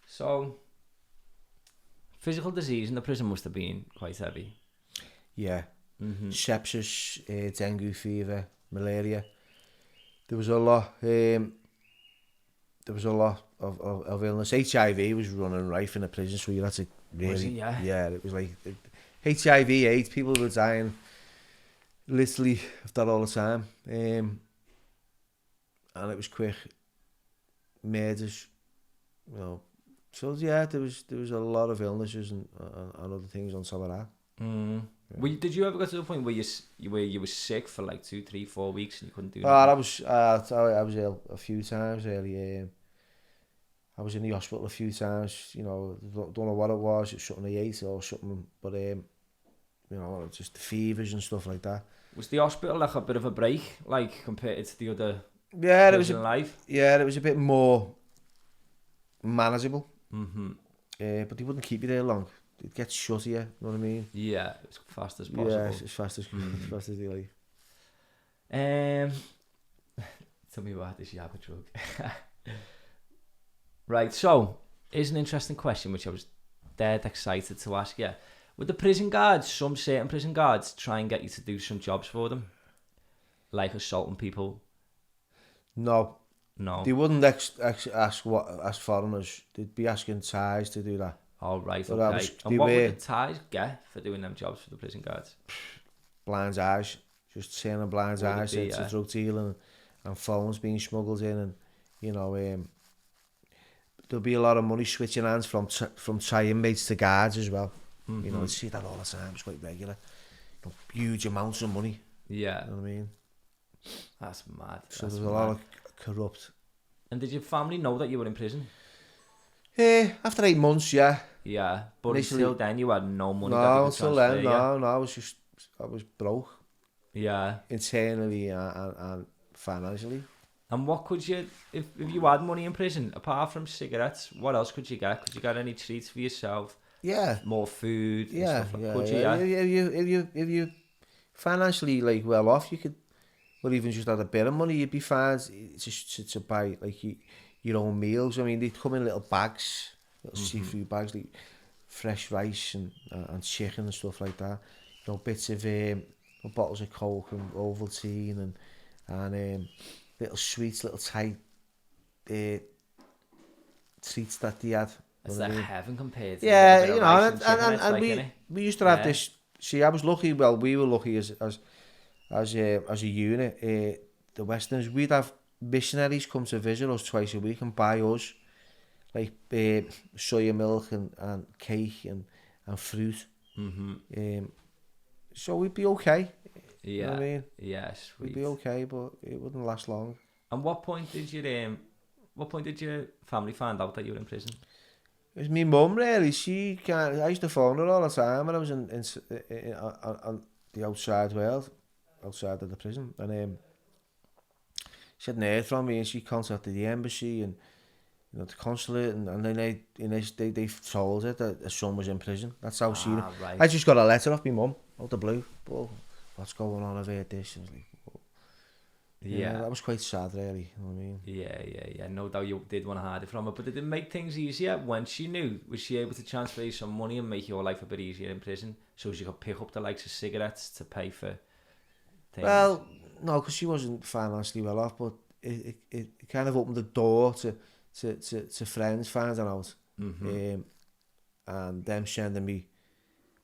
So, physical disease in the prison must have been quite heavy. Yeah. Mm-hmm. Sepsis, dengue fever, malaria. There was a lot. There was a lot of illness. HIV was running rife in the prison, so you had to really. Was it, yeah? Yeah, it was like HIV, AIDS. People were dying literally of that all the time. And it was quick. Murders, you know. So yeah, there was a lot of illnesses and other things on top of that. Mm. Yeah. Did you ever get to the point where you were sick for like 2, 3, 4 weeks and you couldn't do anything? I was ill a few times early. I was in the hospital a few times. You know, don't know what it was. It's something I ate or something, but you know, just the fevers and stuff like that. Was the hospital like a bit of a break, like compared to the other? Yeah, it was life. Yeah, it was a bit more manageable. Mm-hmm. But they wouldn't keep you there long. It gets shut here, you know what I mean? Yeah, as fast as possible. Yeah, as fast as they like. Tell me about this yabba drug. Right, so here's an interesting question which I was dead excited to ask you. Would the prison guards, some certain prison guards, try and get you to do some jobs for them? Like assaulting people? No. They wouldn't ask foreigners. They'd be asking Thais to do that. Oh, right, okay. And what would the Thais get for doing them jobs for the prison guards? Blind eyes. Just turning blind eyes to drug dealing and phones being smuggled in, and, you know, there'll be a lot of money switching hands from Thai inmates to guards as well. Mm-hmm. You know, I see that all the time. It's quite regular. You know, huge amounts of money. Yeah. You know what I mean? That's mad. So there's a lot of corrupt. And did your family know that you were in prison? After 8 months, yeah. Yeah, but initially, until then you had no money. No, until then, no. I was broke. Yeah. Internally and financially. And what could you, if you had money in prison, apart from cigarettes, what else could you get? Could you get any treats for yourself? Yeah. More food? Yeah, and stuff yeah. Could you? If you financially like well off, you could, or even just had a bit of money, you'd be fine to buy like your own meals. I mean, they'd come in little bags, little seafood bags, like fresh rice and chicken and stuff like that. You know, bits of bottles of Coke and Ovaltine and little sweets, little tight treats that they had. It's like heaven compared to you know, and we used to have this. See, I was lucky. Well, we were lucky as a unit. The Westerns, we'd have missionaries come to visit us twice a week and buy us like soya milk and cake and fruit. Mm-hmm. So we'd be okay. Yeah. You know what I mean? Yeah, sweet. We'd be okay, but it wouldn't last long. And what point did your family find out that you were in prison? It was my mum, really. I used to phone her all the time when I was on the outside world, outside of the prison. And she hadn't heard from me, and she contacted the embassy and, you know, the consulate, and then they told her that her son was in prison. That's how she... Right. I just got a letter off my mum, out the blue. Oh, what's going on? I've heard this. And I was like, oh. Yeah, that was quite sad, really. You know what I mean? Yeah. No doubt you did want to hide it from her, but did it make things easier when she knew? Was she able to transfer you some money and make your life a bit easier in prison, so she could pick up the likes of cigarettes to pay for things? Well, no, because she wasn't financially well off, but it kind of opened the door to friends finding out, and them sending me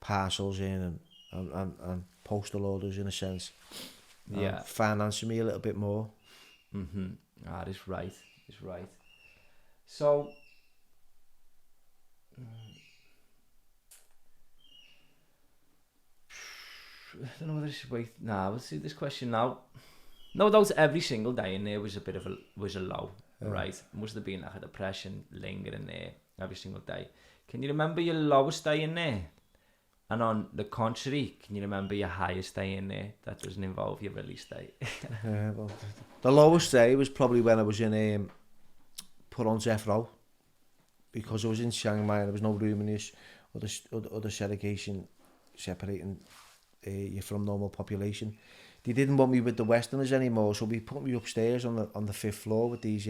parcels in and postal orders, in a sense. Yeah, financing me a little bit more. That is right. It's right. So, I don't know whether I should wait. Nah, we'll see this question now. No doubt every single day in there was a low, right? Must have been like a depression lingering there every single day. Can you remember your lowest day in there? And on the contrary, can you remember your highest day in there that doesn't involve your release date? Well, the lowest day was probably when I was in put on death row, because I was in Chiang Mai and there was no room in this other segregation separating you from normal population. They didn't want me with the Westerners anymore, so we put me upstairs on the 5th floor with these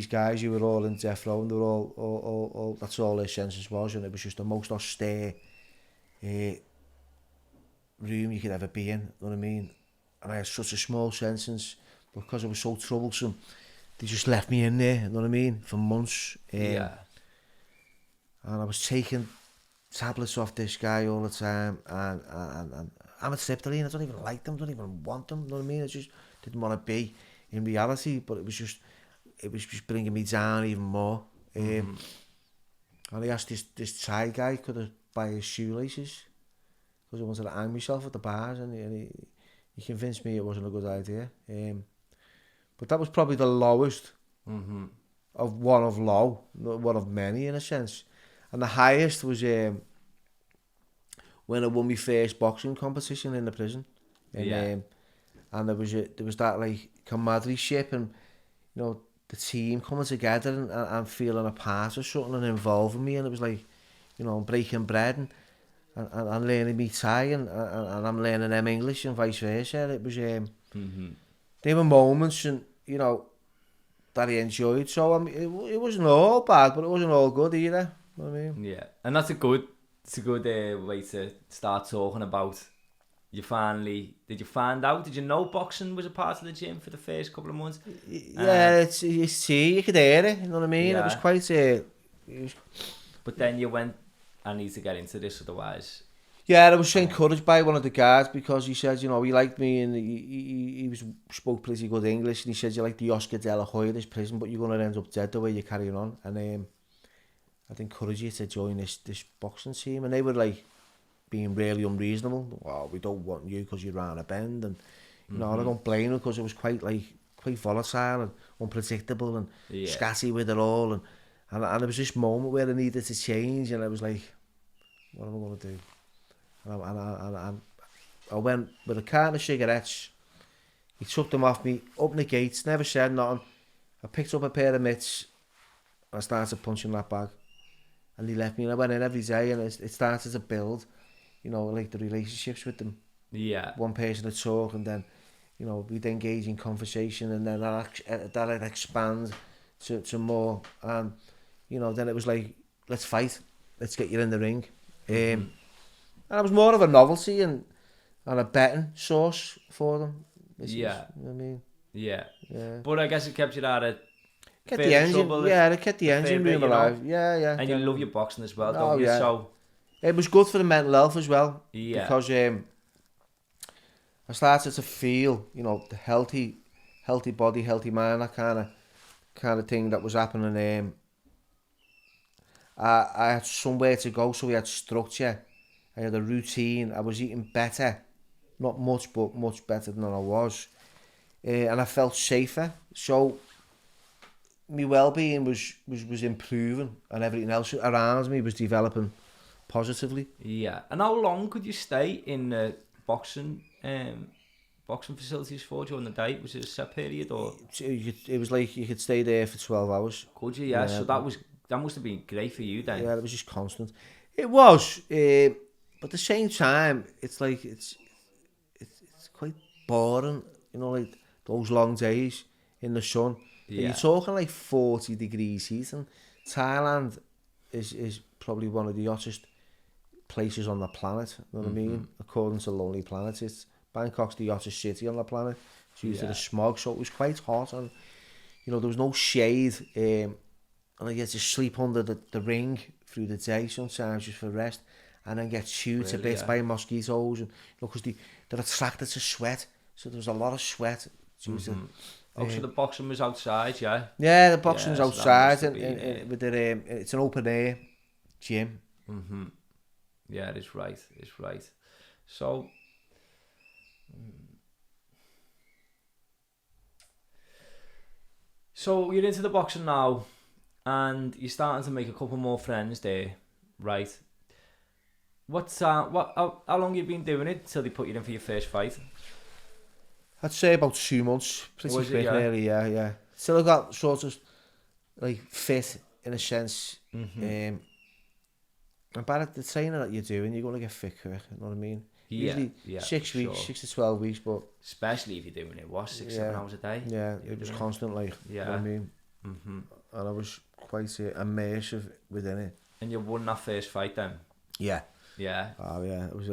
guys who were all in death row, and they were all that's all their census was, and it was just the most austere room you could ever be in, you know what I mean? And I had such a small sentence, but because I was so troublesome, they just left me in there, you know what I mean, for months. Yeah. And I was taking tablets off this guy all the time, and I'm a Stripteline, I don't even like them, don't even want them, you know what I mean? I just didn't want to be in reality, but it was just bringing me down even more. And I asked this Thai guy, could I buy his shoelaces? Because I wanted to hang myself at the bars, and he convinced me it wasn't a good idea. But that was probably the lowest of one of many in a sense. And the highest was when I won my first boxing competition in the prison. And there was that like camaraderie, and you know, the team coming together and feeling a part of something and involving me, and it was like, you know, breaking bread and learning me Thai, and I'm learning them English and vice versa. It was there were moments, and you know, that I enjoyed. So it wasn't all bad, but it wasn't all good either. You know what I mean? Yeah, and that's a good way to start talking about. Did you find out? Did you know boxing was a part of the gym for the first couple of months? Yeah, you could hear it. You know what I mean? Yeah. It was quite. But then you went, I need to get into this, otherwise. Yeah, I was encouraged by one of the guards, because he said, you know, he liked me, and he spoke pretty good English, and he said, you like the Oscar de la Hoya, this prison, but you're going to end up dead the way you're carrying on. And I'd encourage you to join this boxing team. And they were like being really unreasonable. Well, we don't want you because you're round a bend, and you know, I don't blame them, because it was quite volatile and unpredictable and scatty with it all, and there was this moment where I needed to change, and I was like, what am I going to do? And I went with a carton of cigarettes. He took them off me, opened the gates, never said nothing. I picked up a pair of mitts and I started punching that bag. And he left me, and I went in every day, and it started to build, you know, like the relationships with them. Yeah. One person would talk, and then, you know, we'd engage in conversation, and then that'd expand to more. And, you know, then it was like, let's fight. Let's get you in the ring. And it was more of a novelty and a betting source for them. You know what I mean? Yeah. But I guess it kept you out of Get the engine, it kept the engine moving alive. Know? Yeah. And you love your boxing as well, don't you? Yeah. So it was good for the mental health as well. Yeah. Because I started to feel, you know, the healthy body, healthy mind, that kind of thing that was happening. I had somewhere to go, so we had structure. I had a routine. I was eating better, not much, but much better than I was, and I felt safer. So my well-being was improving, and everything else around me was developing positively. Yeah. And how long could you stay in boxing facilities for during the day? Was it a set period, or it was like you could stay there for 12 hours? Could you? Yeah. So that must have been great for you then. Yeah, it was just constant. It was, but at the same time, it's like it's quite boring, you know, like those long days in the sun. Yeah. You're talking like 40 degrees heat, and Thailand is probably one of the hottest places on the planet, you know what I mean? According to Lonely Planet, Bangkok's the hottest city on the planet due to the smog, so it was quite hot, and you know, there was no shade, and I had to sleep under the ring through the day sometimes just for rest, and then get chewed to bits by mosquitoes, and you know, because they're attracted to sweat, so there was a lot of sweat due to. So the boxing was outside, yeah? Yeah, the boxing's outside, and with it's an open air gym. Yeah, it's right. So, you're into the boxing now, and you're starting to make a couple more friends there, right? How long you been doing it till they put you in for your first fight? I'd say about 2 months, pretty Was it, quick, yeah? really, yeah. Still I got sort of, like, fit, in a sense. Mm-hmm. And by the training that you're doing, you're going to get fit quick, you know what I mean? Yeah, Usually yeah, 6 for weeks, sure. 6 to 12 weeks, but Especially if you're doing it, what, 6-7 yeah, hours a day? yeah, You're it was doing constant, like, you know what I Yeah. mean? Mm-hmm. And I was quite immersive within it. And you won that first fight then? Yeah. Yeah. Oh, yeah, it was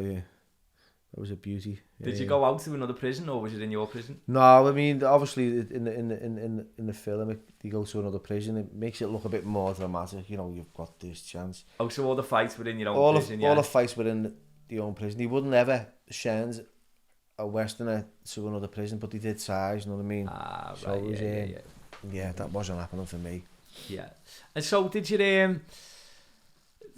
a beauty. Did you go out to another prison or was it in your prison? No, I mean, obviously in the film, you go to another prison. It makes it look a bit more dramatic. You know, you've got this chance. Oh, so all the fights were in your own prison, yeah? All the fights were in the own prison. He wouldn't ever send a Westerner to another prison, but he did size. You know what I mean? Ah, So right. it was, Yeah. yeah, that wasn't happening for me. Yeah. And so did you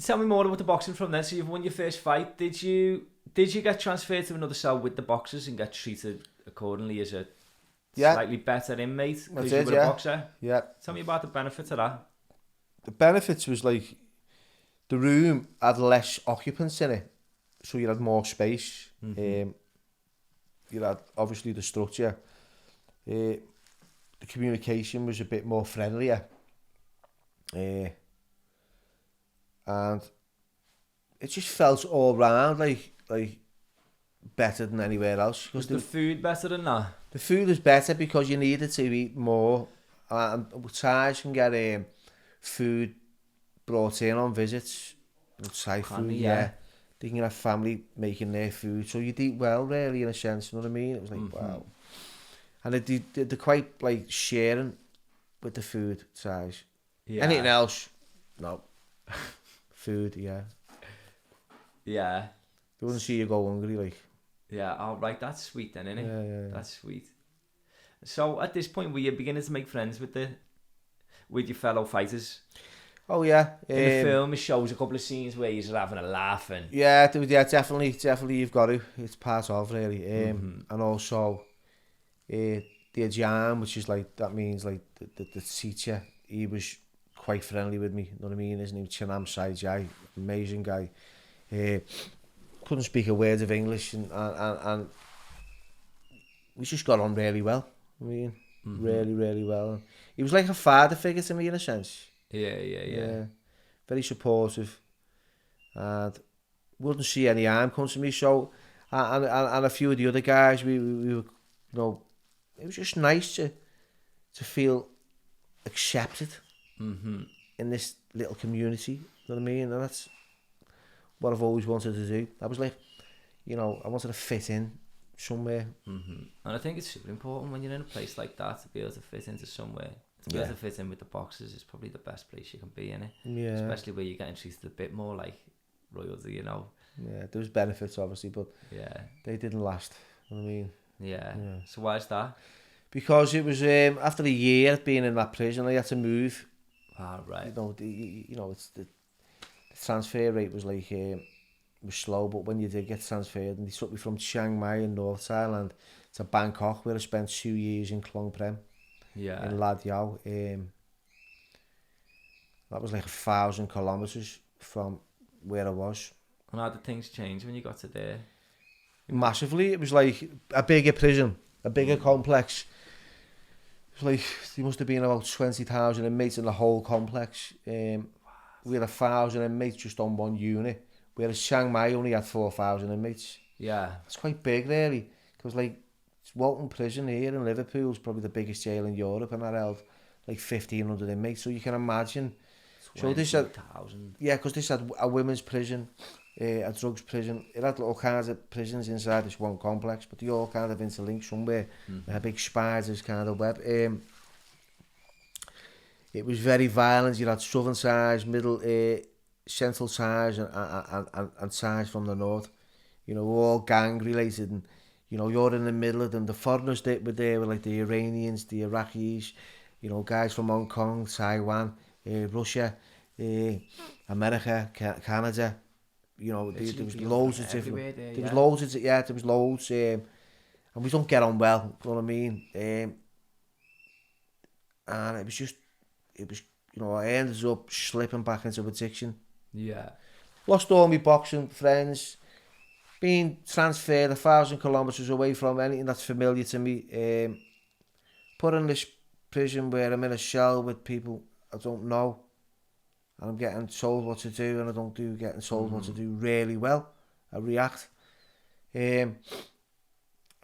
tell me more about the boxing from then? So you've won your first fight. Did you get transferred to another cell with the boxers and get treated accordingly as a slightly better inmate because you were a boxer? Yeah. Tell me about the benefits of that. The benefits was like the room had less occupants in it, so you had more space. Mm-hmm. You had obviously the structure. The communication was a bit more friendlier. And it just felt all round like better than anywhere else. Was the food better than that? The food was better because you needed to eat more. And Thais can get food brought in on visits. Thai food, yeah. They can have family making their food, so you'd eat well, really, in a sense. You know what I mean? It was like wow. And they're quite like sharing with the food, Thais. Yeah. Anything else? No. Food, yeah. Yeah. They wouldn't see you go hungry, like. Yeah, oh, right, that's sweet then, innit? Yeah. That's sweet. So at this point, were you beginning to make friends with your fellow fighters? Oh yeah. In the film, it shows a couple of scenes where you're having a laugh and... Yeah, definitely you've got to. It's part of, really. And also, the Ajahn, which is like, that means like the teacher, he was quite friendly with me, you know what I mean? His name Chinam Saijai, amazing guy. Couldn't speak a word of English and we just got on really well. I mean, really well. He was like a father figure to me in a sense. Yeah. Very supportive and wouldn't see any harm come to me. So, and a few of the other guys, we were, you know, it was just nice to feel accepted in this little community. You know what I mean? And that's what I've always wanted to do. I was like, you know, I wanted to fit in somewhere. And I think it's super important when you're in a place like that to be able to fit into somewhere. To be able to fit in with the boxers is probably the best place you can be in it. Yeah. Especially where you're getting treated a bit more like royalty, you know. Yeah, there was benefits obviously, but they didn't last. You know what I mean? Yeah. So why is that? Because it was after a year of being in that prison, I had to move. Ah, right. You know, it's the transfer rate was like was slow, but when you did get transferred, and they took me from Chiang Mai in North Thailand to Bangkok, where I spent 2 years in Klong Prem. Yeah. In Lad Yao. That was like 1,000 kilometres from where I was. And how did things change when you got to there? Massively. It was like a bigger prison, a bigger complex. It was like, there must have been about 20,000 inmates in the whole complex. We had 1,000 inmates just on one unit, whereas Chiang Mai only had 4,000 inmates. Yeah. It's quite big, really. Because like, Walton Prison here in Liverpool is probably the biggest jail in Europe, and that held like 1,500 inmates. So you can imagine. So this had, because this had a women's prison, a drugs prison. It had all kinds of prisons inside this one complex, but they all kind of interlinked somewhere. A big spiders kind of web. It was very violent. You had southern sides, middle, central sides, and sides from the north. You know, all gang related, and you know, you're in the middle of them. The foreigners that were there were like the Iranians, the Iraqis, you know, guys from Hong Kong, Taiwan, Russia, America, Canada. You know, there was loads of different. There was loads of there was loads, and we don't get on well. You know what I mean? And it was, you know, I ended up slipping back into addiction. Yeah. lost all my boxing friends, being transferred 1,000 kilometres away from anything that's familiar to me, put in this prison where I'm in a cell with people I don't know, and I'm getting told what to do, and I don't do getting told what to do really well. I react. And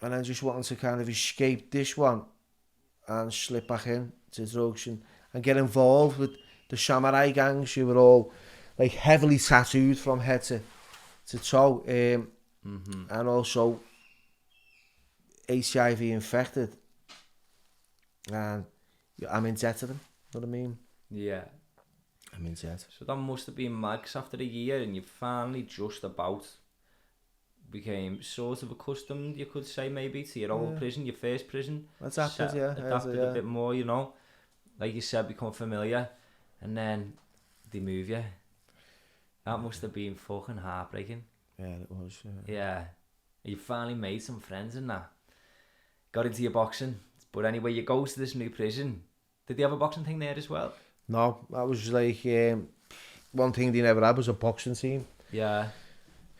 then just wanting to kind of escape this one and slip back in to drugs and get involved with the samurai gangs who were all like heavily tattooed from head to toe, and also HIV infected, and I'm in debt to them. Know what I mean? Yeah. I'm in debt. So that must have been mad, 'cause after a year and you finally just about became sort of accustomed, you could say, maybe, to your old prison, your first prison. Adapted, Adapted a bit more, you know. Like you said, become familiar, and then they move you. That must have been fucking heartbreaking. Yeah, it was. Yeah. You finally made some friends and that. Got into your boxing. But anyway, you go to this new prison. Did they have a boxing thing there as well? No, that was like one thing they never had was a boxing team. Yeah.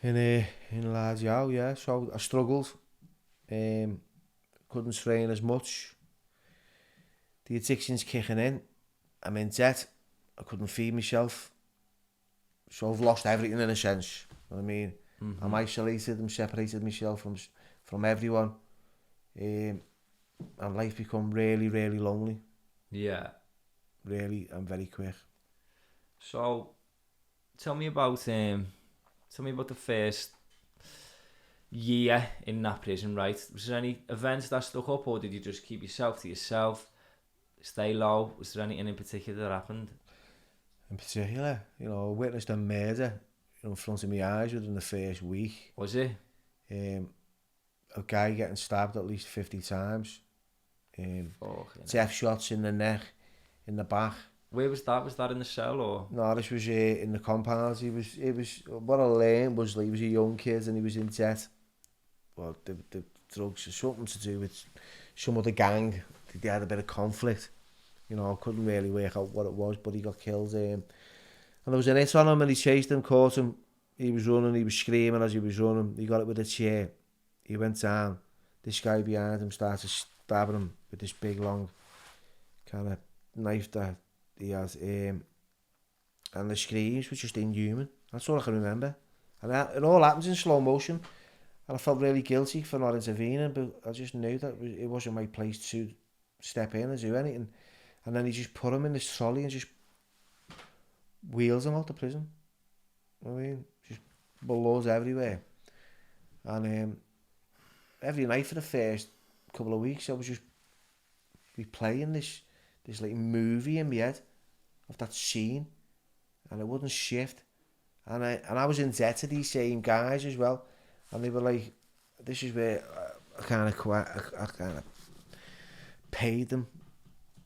In Lads Yao, yeah. So I struggled. Couldn't train as much. The addiction's kicking in. I'm in debt. I couldn't feed myself. So I've lost everything in a sense. You know what I mean? I'm isolated. I'm separated myself from everyone. And life become really, really lonely. Yeah. Really, and very quick. So, tell me about the first year in that prison, right? Was there any events that stuck up, or did you just keep yourself to yourself, stay low? Was there anything in particular that happened? In particular, you know, I witnessed a murder in front of my eyes within the first week. Was it? A guy getting stabbed at least 50 times. Death shots in the neck, in the back. Where was that? Was that in the cell or? No, this was in the compound. It was what I learned was like he was a young kid and he was in debt. Well, the drugs are something to do with some other gang. They had a bit of conflict. You know, I couldn't really work out what it was, but he got killed. And there was an hit on him and he chased him, caught him. He was running, he was screaming as he was running. He got it with a chair. He went down. This guy behind him started stabbing him with this big long kind of knife that he has. And the screams were just inhuman. That's all I can remember. And it all happens in slow motion. And I felt really guilty for not intervening, but I just knew that it wasn't my place to step in and do anything. And then he just put him in this trolley and just wheels him out the prison. I mean, just blows everywhere. And every night for the first couple of weeks, I was just replaying this like movie in my head of that scene, and it wouldn't shift. And I was in debt to these same guys as well, and they were like, this is where I kind of paid them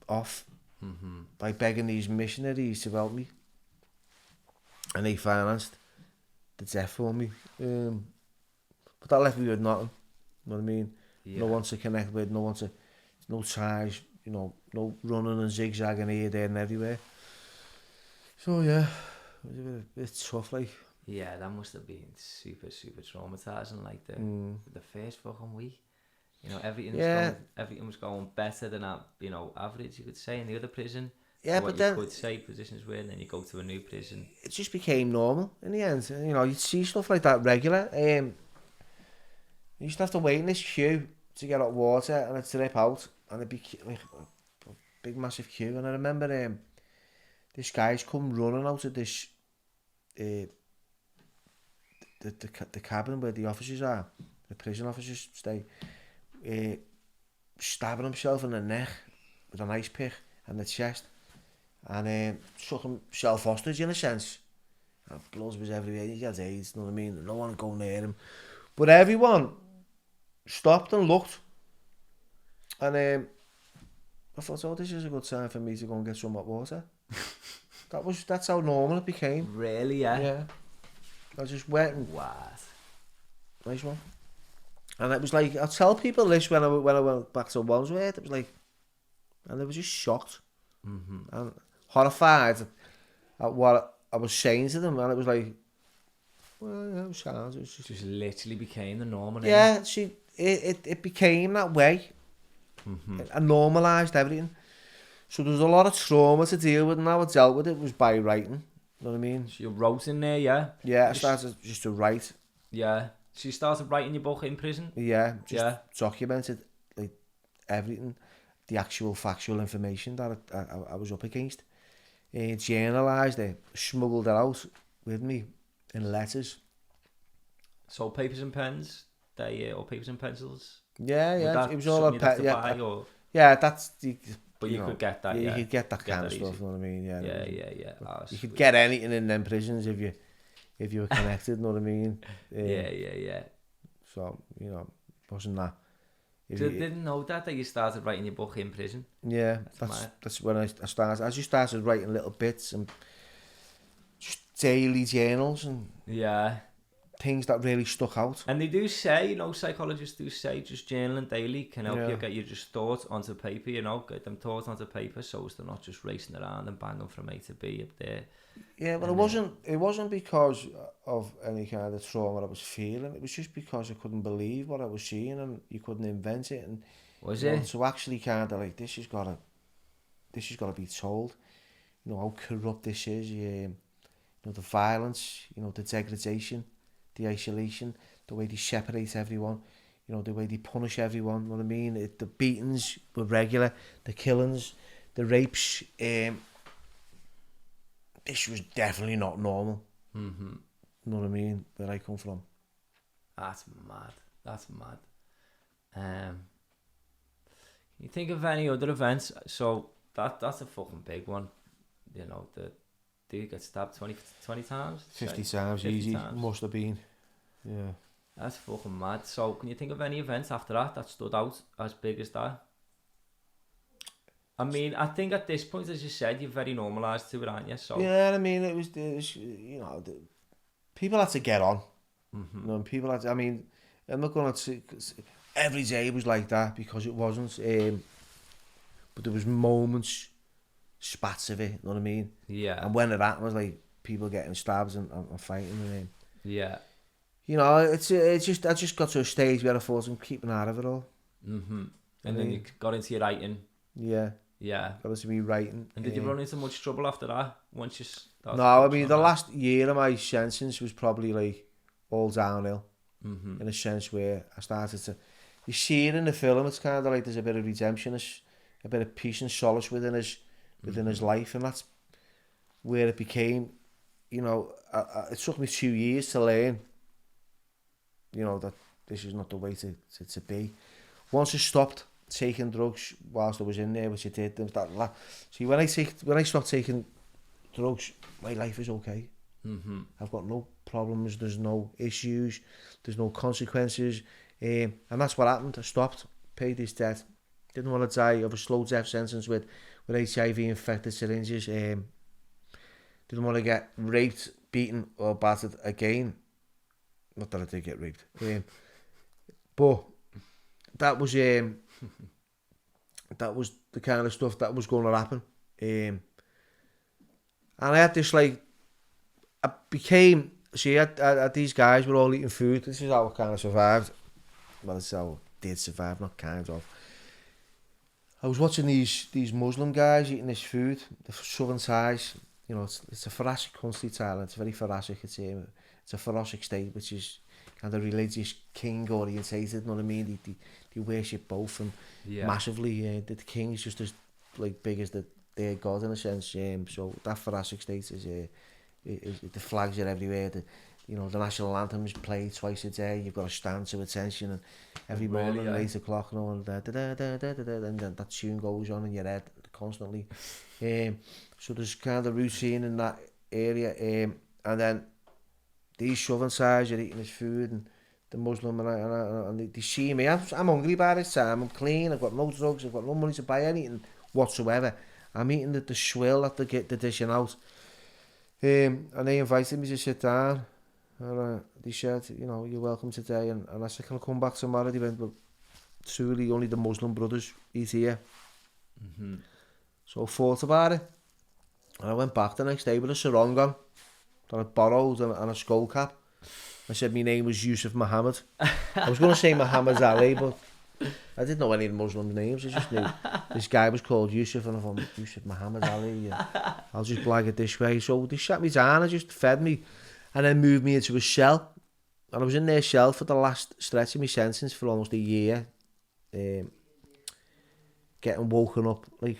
off by begging these missionaries to help me, and they financed the death for me. But that left me with nothing. You know what I mean? Yeah. No one to connect with, no ties, you know, no running and zigzagging here, there and everywhere. So yeah, it was a bit tough, like. Yeah, that must have been super, super traumatizing, like the first fucking week. You know, everything was going better than that, you know, average, you could say, in the other prison. Yeah, but then... you could say positions were, and then you go to a new prison. It just became normal in the end. You know, you'd see stuff like that regular. You used to have to wait in this queue to get hot water, and it'd drip out, and it'd be like a big, massive queue. And I remember this guy's come running out of this... the cabin where the officers are, the prison officers stay, stabbing himself in the neck with an ice pick and the chest, and took himself hostage in a sense. And blood was everywhere. He had AIDS, you know what I mean? No one would go near him, but everyone stopped and looked, and I thought, oh, this is a good time for me to go and get some hot water. That's how normal it became. Really? Yeah. I just went and... What? Nice one. And it was like, I tell people this when I went back to Wandsworth, it was like, and they were just shocked and horrified at what I was saying to them, and it was like, Well, yeah, it was sounds. It was Just literally became the norm. Yeah, it became that way. And normalised everything. So there was a lot of trauma to deal with, and how I dealt with it was by writing. You know what I mean? So you wrote in there, yeah? Yeah, I started just to write. Yeah. So you started writing your book in prison? Yeah, just documented like everything, the actual factual information that I was up against. Journalised it, smuggled it out with me in letters. So papers and pens, or papers and pencils? Yeah, it was all about or... Yeah, that's the... But you could get that, You could get that kind of easy. stuff, you know what I mean? Yeah. You could get anything in them prisons if you were connected, you know what I mean? Yeah. So, wasn't that... Didn't know that you started writing your book in prison? Yeah, that's when I started. I just started writing little bits and just daily journals and things that really stuck out. And they do say, psychologists do say just journaling daily can help you get your just thoughts onto paper, get them thoughts onto paper so as they're not just racing around and banging from A to B up there. Yeah, but it wasn't because of any kind of trauma I was feeling. It was just because I couldn't believe what I was seeing and you couldn't invent it. And was it? So actually kind of like this has got to be told. How corrupt this is. The violence. The degradation, the isolation, the way they separate everyone. The way they punish everyone. You know what I mean? The beatings were regular. The killings, the rapes. This was definitely not normal. Mm-hmm. You know what I mean? Where I come from. That's mad. Can you think of any other events? So that's a fucking big one. The dude got stabbed 20 times? 50 times, 50 easy. Times. Must have been. Yeah. That's fucking mad. So can you think of any events after that stood out as big as that? I mean, I think at this point, as you said, you're very normalised to it, aren't you? So yeah, I mean, it was people had to get on. Mm-hmm. People had to, I'm not going to... Every day was like that, because it wasn't. But there was moments, spats of it, you know what I mean? Yeah. And when it happened, it was like people getting stabbed and fighting. Yeah. I just got to a stage where I thought I'm keeping out of it all. Mm-hmm. And then you got into your writing. Yeah. Yeah. Got into me writing. And did you run into much trouble after that? Once you started? No, the last year of my sentence was probably like all downhill. Mm-hmm. In a sense where I started to... You see it in the film, it's kind of like there's a bit of redemption, a bit of peace and solace within his life, and that's where it became, it took me 2 years to learn, that this is not the way to be. Once I stopped taking drugs whilst I was in there, which I did, see, when I stopped taking drugs, my life is okay. Mm-hmm. I've got no problems, there's no issues, there's no consequences, and that's what happened. I stopped, paid this debt, didn't want to die of a slow death sentence with HIV infected syringes, didn't want to get raped, beaten or battered again. Not that I did get raped, but that was the kind of stuff that was going to happen, and I had this I had these guys were all eating food. This is how I kind of survived. Well, this is how I did survive, not kind of. I was watching these Muslim guys eating this food, the southern Thais. It's a thoracic country, Thailand. It's very thoracic. It's a thoracic state, which is kind of religious, king orientated. You know what I mean? They worship both and massively. The king is just as big as their god in a sense. So that thoracic state is the flags are everywhere. The national anthem is played twice a day. You've got to stand to attention, and every morning at 8 o'clock, and that tune goes on in your head constantly. So there's kind of routine in that area, and then these southern sides are eating this food, and the Muslim and they see me. I'm hungry by this time. I'm clean. I've got no drugs. I've got no money to buy anything whatsoever. I'm eating the swill that they get the dishing out. And they invited me to sit down, and they said, you're welcome today. And I said, can I come back tomorrow? They went, well, truly only the Muslim brothers eat here. Mm-hmm. So I thought about it, and I went back the next day with a sarong on that I borrowed and a skull cap. I said my name was Yusuf Muhammad. I was going to say Muhammad Ali, but I didn't know any of the Muslim names. I just knew this guy was called Yusuf, and I thought, Yusuf Muhammad Ali, I'll just blag it this way. So they sat me down and just fed me, and then moved me into a cell. And I was in their cell for the last stretch of my sentence for almost a year. Getting woken up like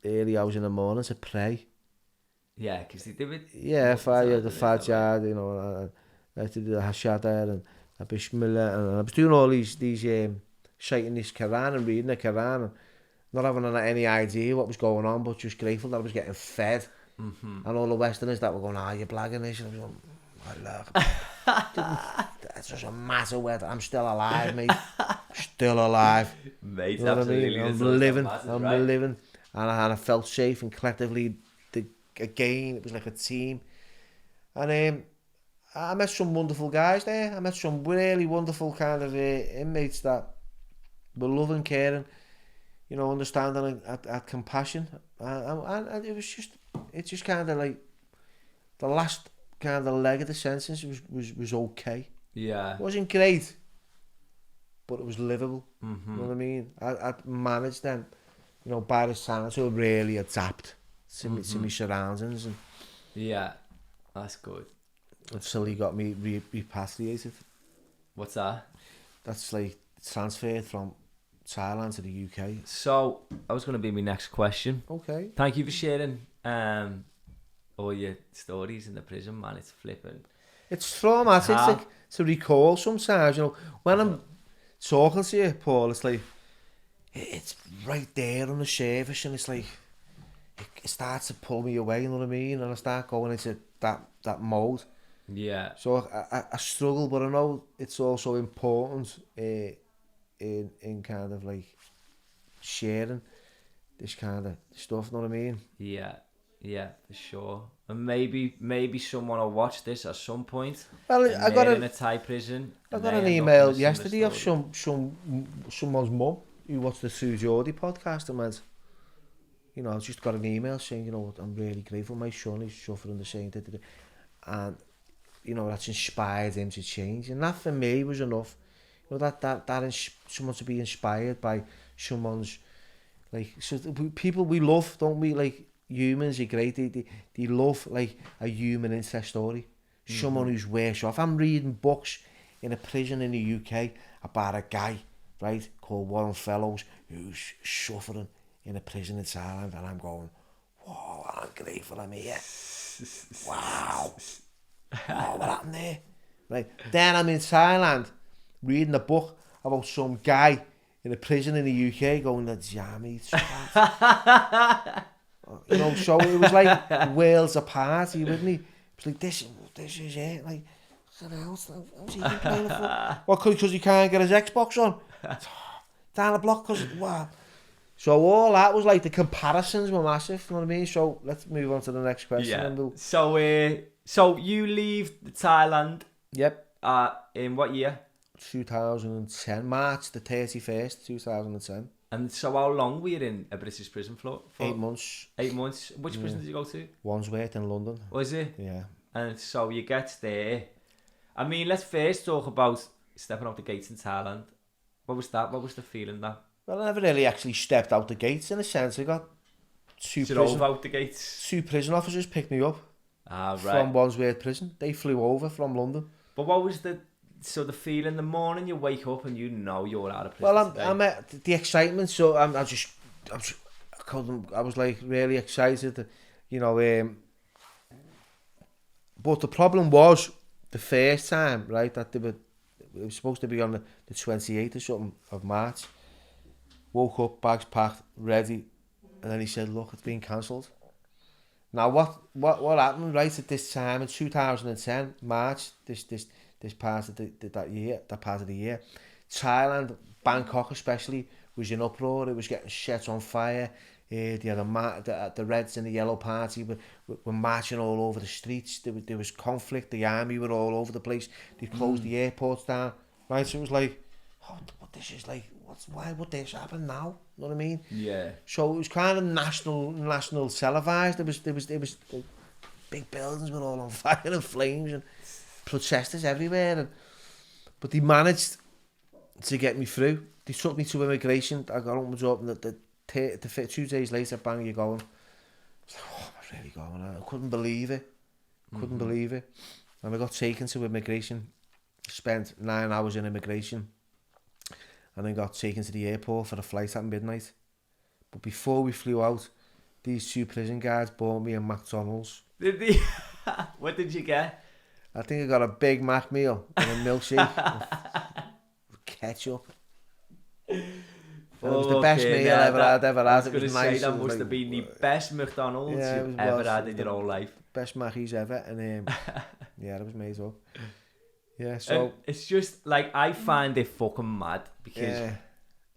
early hours in the morning to pray. Yeah, because they do it. Yeah, fire, the Fajr, you know, I had to do the Hashada and the Bismillah, and I was doing all these citing this Quran and reading the Quran, and not having any idea what was going on, but just grateful that I was getting fed. And all the Westerners that were going, you're blagging this, and I was going, it's just a massive word. I'm still alive, mate. Still alive. Mate, you know absolutely. What I mean? I'm living. And I felt safe, and collectively, again, it was like a team. And I met some wonderful guys there. I met some really wonderful kind of inmates that were loving, caring, you know, understanding and had compassion. And it's just kind of like the last kind of leg of the sentence was okay. Yeah. It wasn't great, but it was livable. Mm-hmm. You know what I mean? I managed then, you know, by the time to really adapt to my surroundings. And yeah, that's good. Until he got me repatriated. What's that? That's like transferred from Thailand to the UK. So, that was going to be my next question. Okay. Thank you for sharing all your stories in the prison, man. It's flipping. It's traumatic to recall sometimes, you know. When I'm talking to you, Paul, it's like, it's right there on the surface, and it's like, it starts to pull me away, you know what I mean? And I start going into that mode. Yeah. So I struggle, but I know it's also important in kind of like sharing this kind of stuff, you know what I mean? Yeah, for sure. And maybe someone will watch this at some point. Well, I got in a Thai prison. I got an email yesterday of someone's mum who watched the Sue Geordie podcast and went, you know, I just got an email saying, you know, I'm really grateful. My son is suffering the same. And, you know, that's inspired him to change. And that for me was enough. You know, that someone to be inspired by someone's, like, so people we love, don't we? Like, humans are great. They love, like, a human interest story. Someone who's worse off. I'm reading books in a prison in the UK about a guy, right, called Warren Fellows, who's suffering in a prison in Thailand, and I'm going, whoa, I'm grateful I'm here. Wow. Oh, what happened there? Right. Then I'm in Thailand reading a book about some guy in a prison in the UK going, that's yummy. You know, so it was like worlds apart, you with me? It's like, this is it. Like, how's he playing the foot? Well, because he can't get his Xbox on. Down the block, because, wow. So all that was like, the comparisons were massive, you know what I mean? So let's move on to the next question. Yeah. And we'll... So you leave Thailand. Yep. In what year? 2010, March the 31st, 2010. And so how long were you in a British prison for? 8 months. 8 months. Which prison did you go to? Wandsworth in London. Was it? Yeah. And so you get there. I mean, let's first talk about stepping out the gates in Thailand. What was that? What was the feeling that? Well, I never really actually stepped out the gates in a sense. I got two out the gates. 2 prison officers picked me up from Wandsworth prison. They flew over from London. But what was the feeling the morning you wake up and you know you're out of prison? Well, I'm at the excitement. So I was like really excited, you know. But the problem was the first time, right? That it was supposed to be on the 28th or something of March. Woke up, bags packed, ready, and then he said, "Look, it's been cancelled." Now, what happened right at this time in 2010 March? This part of that part of the year, Thailand, Bangkok especially, was in uproar. It was getting set on fire. The Reds and the Yellow Party were marching all over the streets. There was conflict. The army were all over the place. They closed the airports down. Right, so it was like, oh, but this is like, why would this happen now? You know what I mean? Yeah. So it was kind of national televised. There was big buildings were all on fire and flames, and protesters everywhere, but they managed to get me through. They took me to immigration. I got opened up, and the 2 days later, bang, you're going. I was like, oh, am I really going? I couldn't believe it. Couldn't believe it. And I got taken to immigration. Spent 9 hours in immigration, and then got taken to the airport for a flight at midnight. But before we flew out, these 2 prison guards bought me a McDonald's. Did they? What did you get? I think I got a Big Mac meal and a milkshake with ketchup. It was the best meal I'd ever had. It was nice. That must have been the best McDonald's you've ever had in your whole life. Best Mackies ever, and yeah, it was made up. Yeah, so and it's just like, I find it fucking mad, because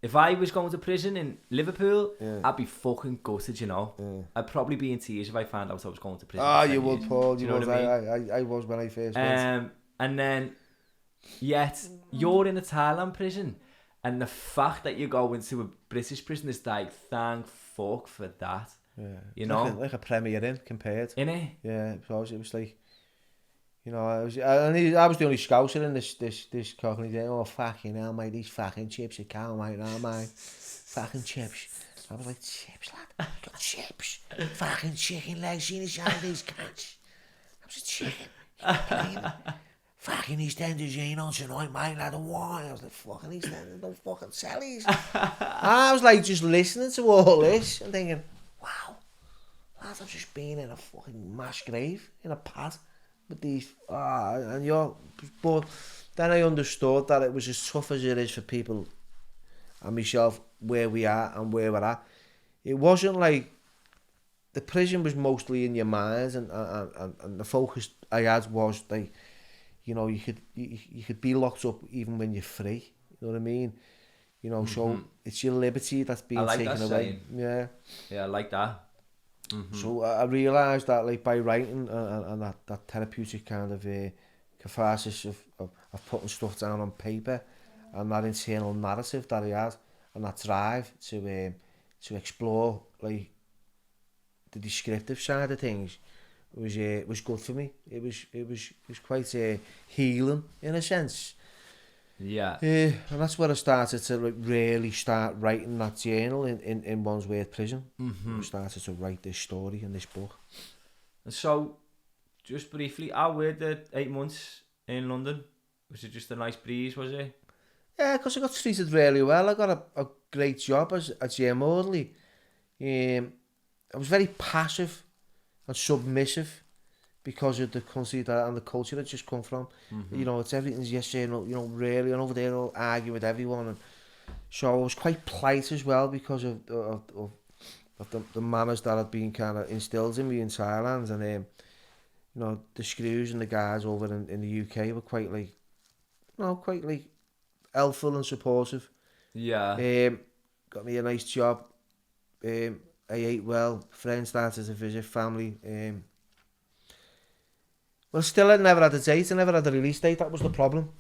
if I was going to prison in Liverpool, I'd be fucking gutted, you know. I'd probably be in tears if I found out I was going to prison. Oh, you would, Paul. You know what I mean? I was when I first went. And then, yet, you're in a Thailand prison, and the fact that you go into a British prison is like, thank fuck for that. Yeah. You know? Like a Premier Inn compared. Innit? Yeah, it was like, you know, I was the only Scouser in this cockney day. Oh, fucking hell, mate, these fucking chips are cow, mate, now, mate. Fucking chips. I was like, chips, lad? Got chips. Fucking chicken legs, seen the of these cats. I was a chicken. Fucking EastEnders, you ain't on tonight, mate, lad, and why? I was like, fucking EastEnders, don't fucking sell these. I was like, just listening to all this and thinking, wow, lad, I've just been in a fucking mass grave, in a pad. With these, but then I understood that it was as tough as it is for people and myself where we are and where we're at. It wasn't like the prison was mostly in your minds, and the focus I had was like, you know, you could be locked up even when you're free. You know what I mean? You know, so it's your liberty that's being taken away. Yeah, I like that. So I realised that, like, by writing and that therapeutic kind of catharsis of putting stuff down on paper, and that internal narrative that I had, and that drive to explore, like, the descriptive side of things, was good for me. It was quite healing in a sense. Yeah. And that's where I started to, like, really start writing that journal in Wandsworth Prison. I started to write this story in this book. So, just briefly, how were the 8 months in London? Was it just a nice breeze, was it? Yeah, because I got treated really well. I got a great job as a gym orderly. I was very passive and submissive because of the country that and the culture that just come from. You know, it's everything's yes, sir, you know, really, and over there I'll argue with everyone, and so I was quite polite as well because of the manners that had been kind of instilled in me in Thailand, and you know, the screws and the guys over in the UK were quite like, you know, quite like helpful and supportive. Yeah. Got me a nice job. I ate well. Friends started to visit, family. Well, still, I never had a date. I never had a release date. That was the problem.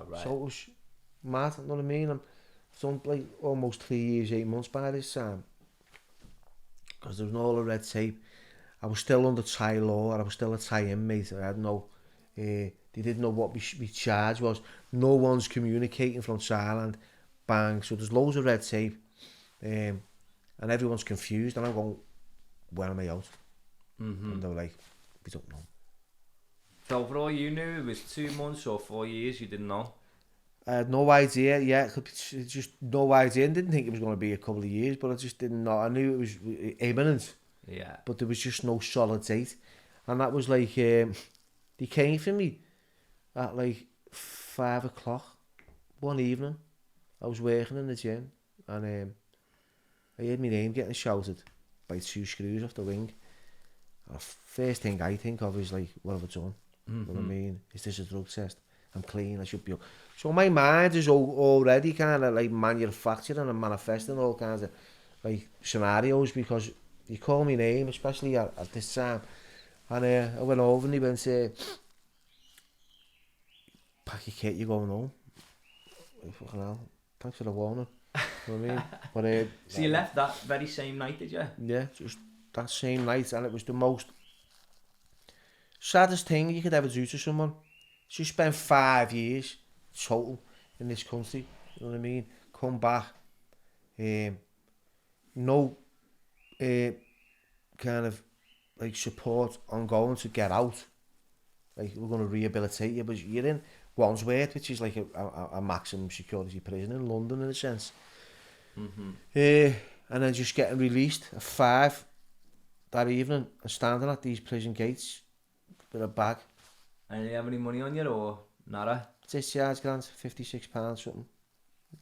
Right. So it was mad. You know what I mean? I've done like almost 3 years, 8 months by this time. Because there was all the red tape. I was still under Thai law, and I was still a Thai inmate. I had no... they didn't know what my charge was. No one's communicating from Thailand. Bang. So there's loads of red tape. And everyone's confused. And I'm going, when am I out? And they were like, we don't know. So for all you knew, it was 2 months or 4 years, you didn't know? I had no idea, just no idea. I didn't think it was going to be a couple of years, but I just didn't know. I knew it was imminent. Yeah. But there was just no solid date. And that was like, they came for me at like 5 o'clock one evening. I was working in the gym, and I heard my name getting shouted by 2 screws off the wing. And the first thing I think of is like, what have I done? You know what I mean? Is this a drug test? I'm clean, I should be... So my mind is already kind of like manufacturing and manifesting all kinds of like scenarios, because you call me name, especially at this time. And I went over and he went, pack your kit, you're going home. Fucking hell, thanks for the warning. You know what I mean? But, so you left that very same night, did you? Yeah, just that same night, and it was the most saddest thing you could ever do to someone. So you spend 5 years total in this country, you know what I mean? Come back, no kind of like support ongoing to get out. Like, we're going to rehabilitate you, but you're in Wandsworth, which is like a maximum security prison in London in a sense. And then just getting released at 5 that evening and standing at these prison gates with a bag. And you have any money on you or nada? Discharge grant, £56 something.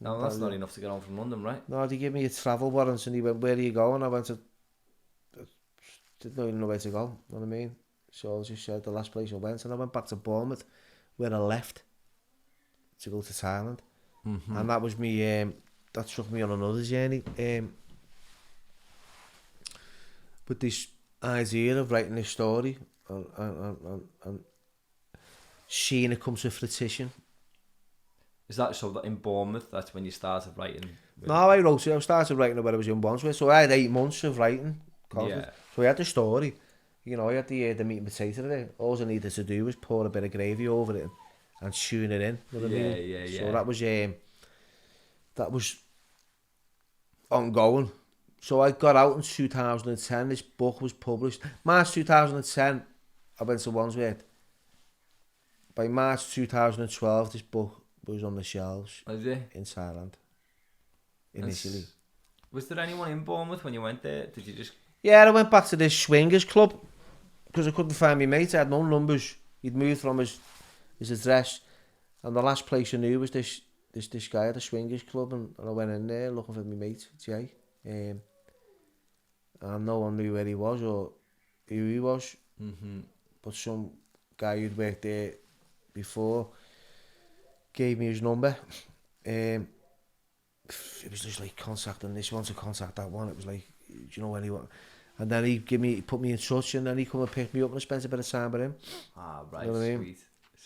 No, that's not enough to get on from London, right? No, they gave me a travel warrant and he went, where are you going? I went to, didn't even know where to go, you know what I mean? So I just said the last place I went, and I went back to Bournemouth where I left to go to Thailand. And that was me, that took me on another journey. But this idea of writing this story and seeing it come to fruition. Is that so that in Bournemouth, that's when you started writing? No, I started writing it when I was in Wandsworth, so I had 8 months of writing. Yeah. So I had the story, you know, I had the meat and potato of it. All I needed to do was pour a bit of gravy over it and tune it in. You know what I mean? Yeah. So that was ongoing. So I got out in 2010. This book was published March 2010. I went to Wandsworth. By March 2012, this book was on the shelves in Thailand. Initially. Was there anyone in Bournemouth when you went there? Did you just? Yeah, I went back to this swingers club because I couldn't find my mate. I had no numbers. He'd moved from his address, and the last place I knew was this guy at the swingers club, and I went in there looking for my mate Jay. And no one knew where he was or who he was. But some guy who'd worked there before gave me his number. It was just like contacting this one to contact that one. It was like, do you know anyone? And then he put me in touch, and then he come and picked me up, and I spent a bit of time with him. Ah, right, you know what I mean?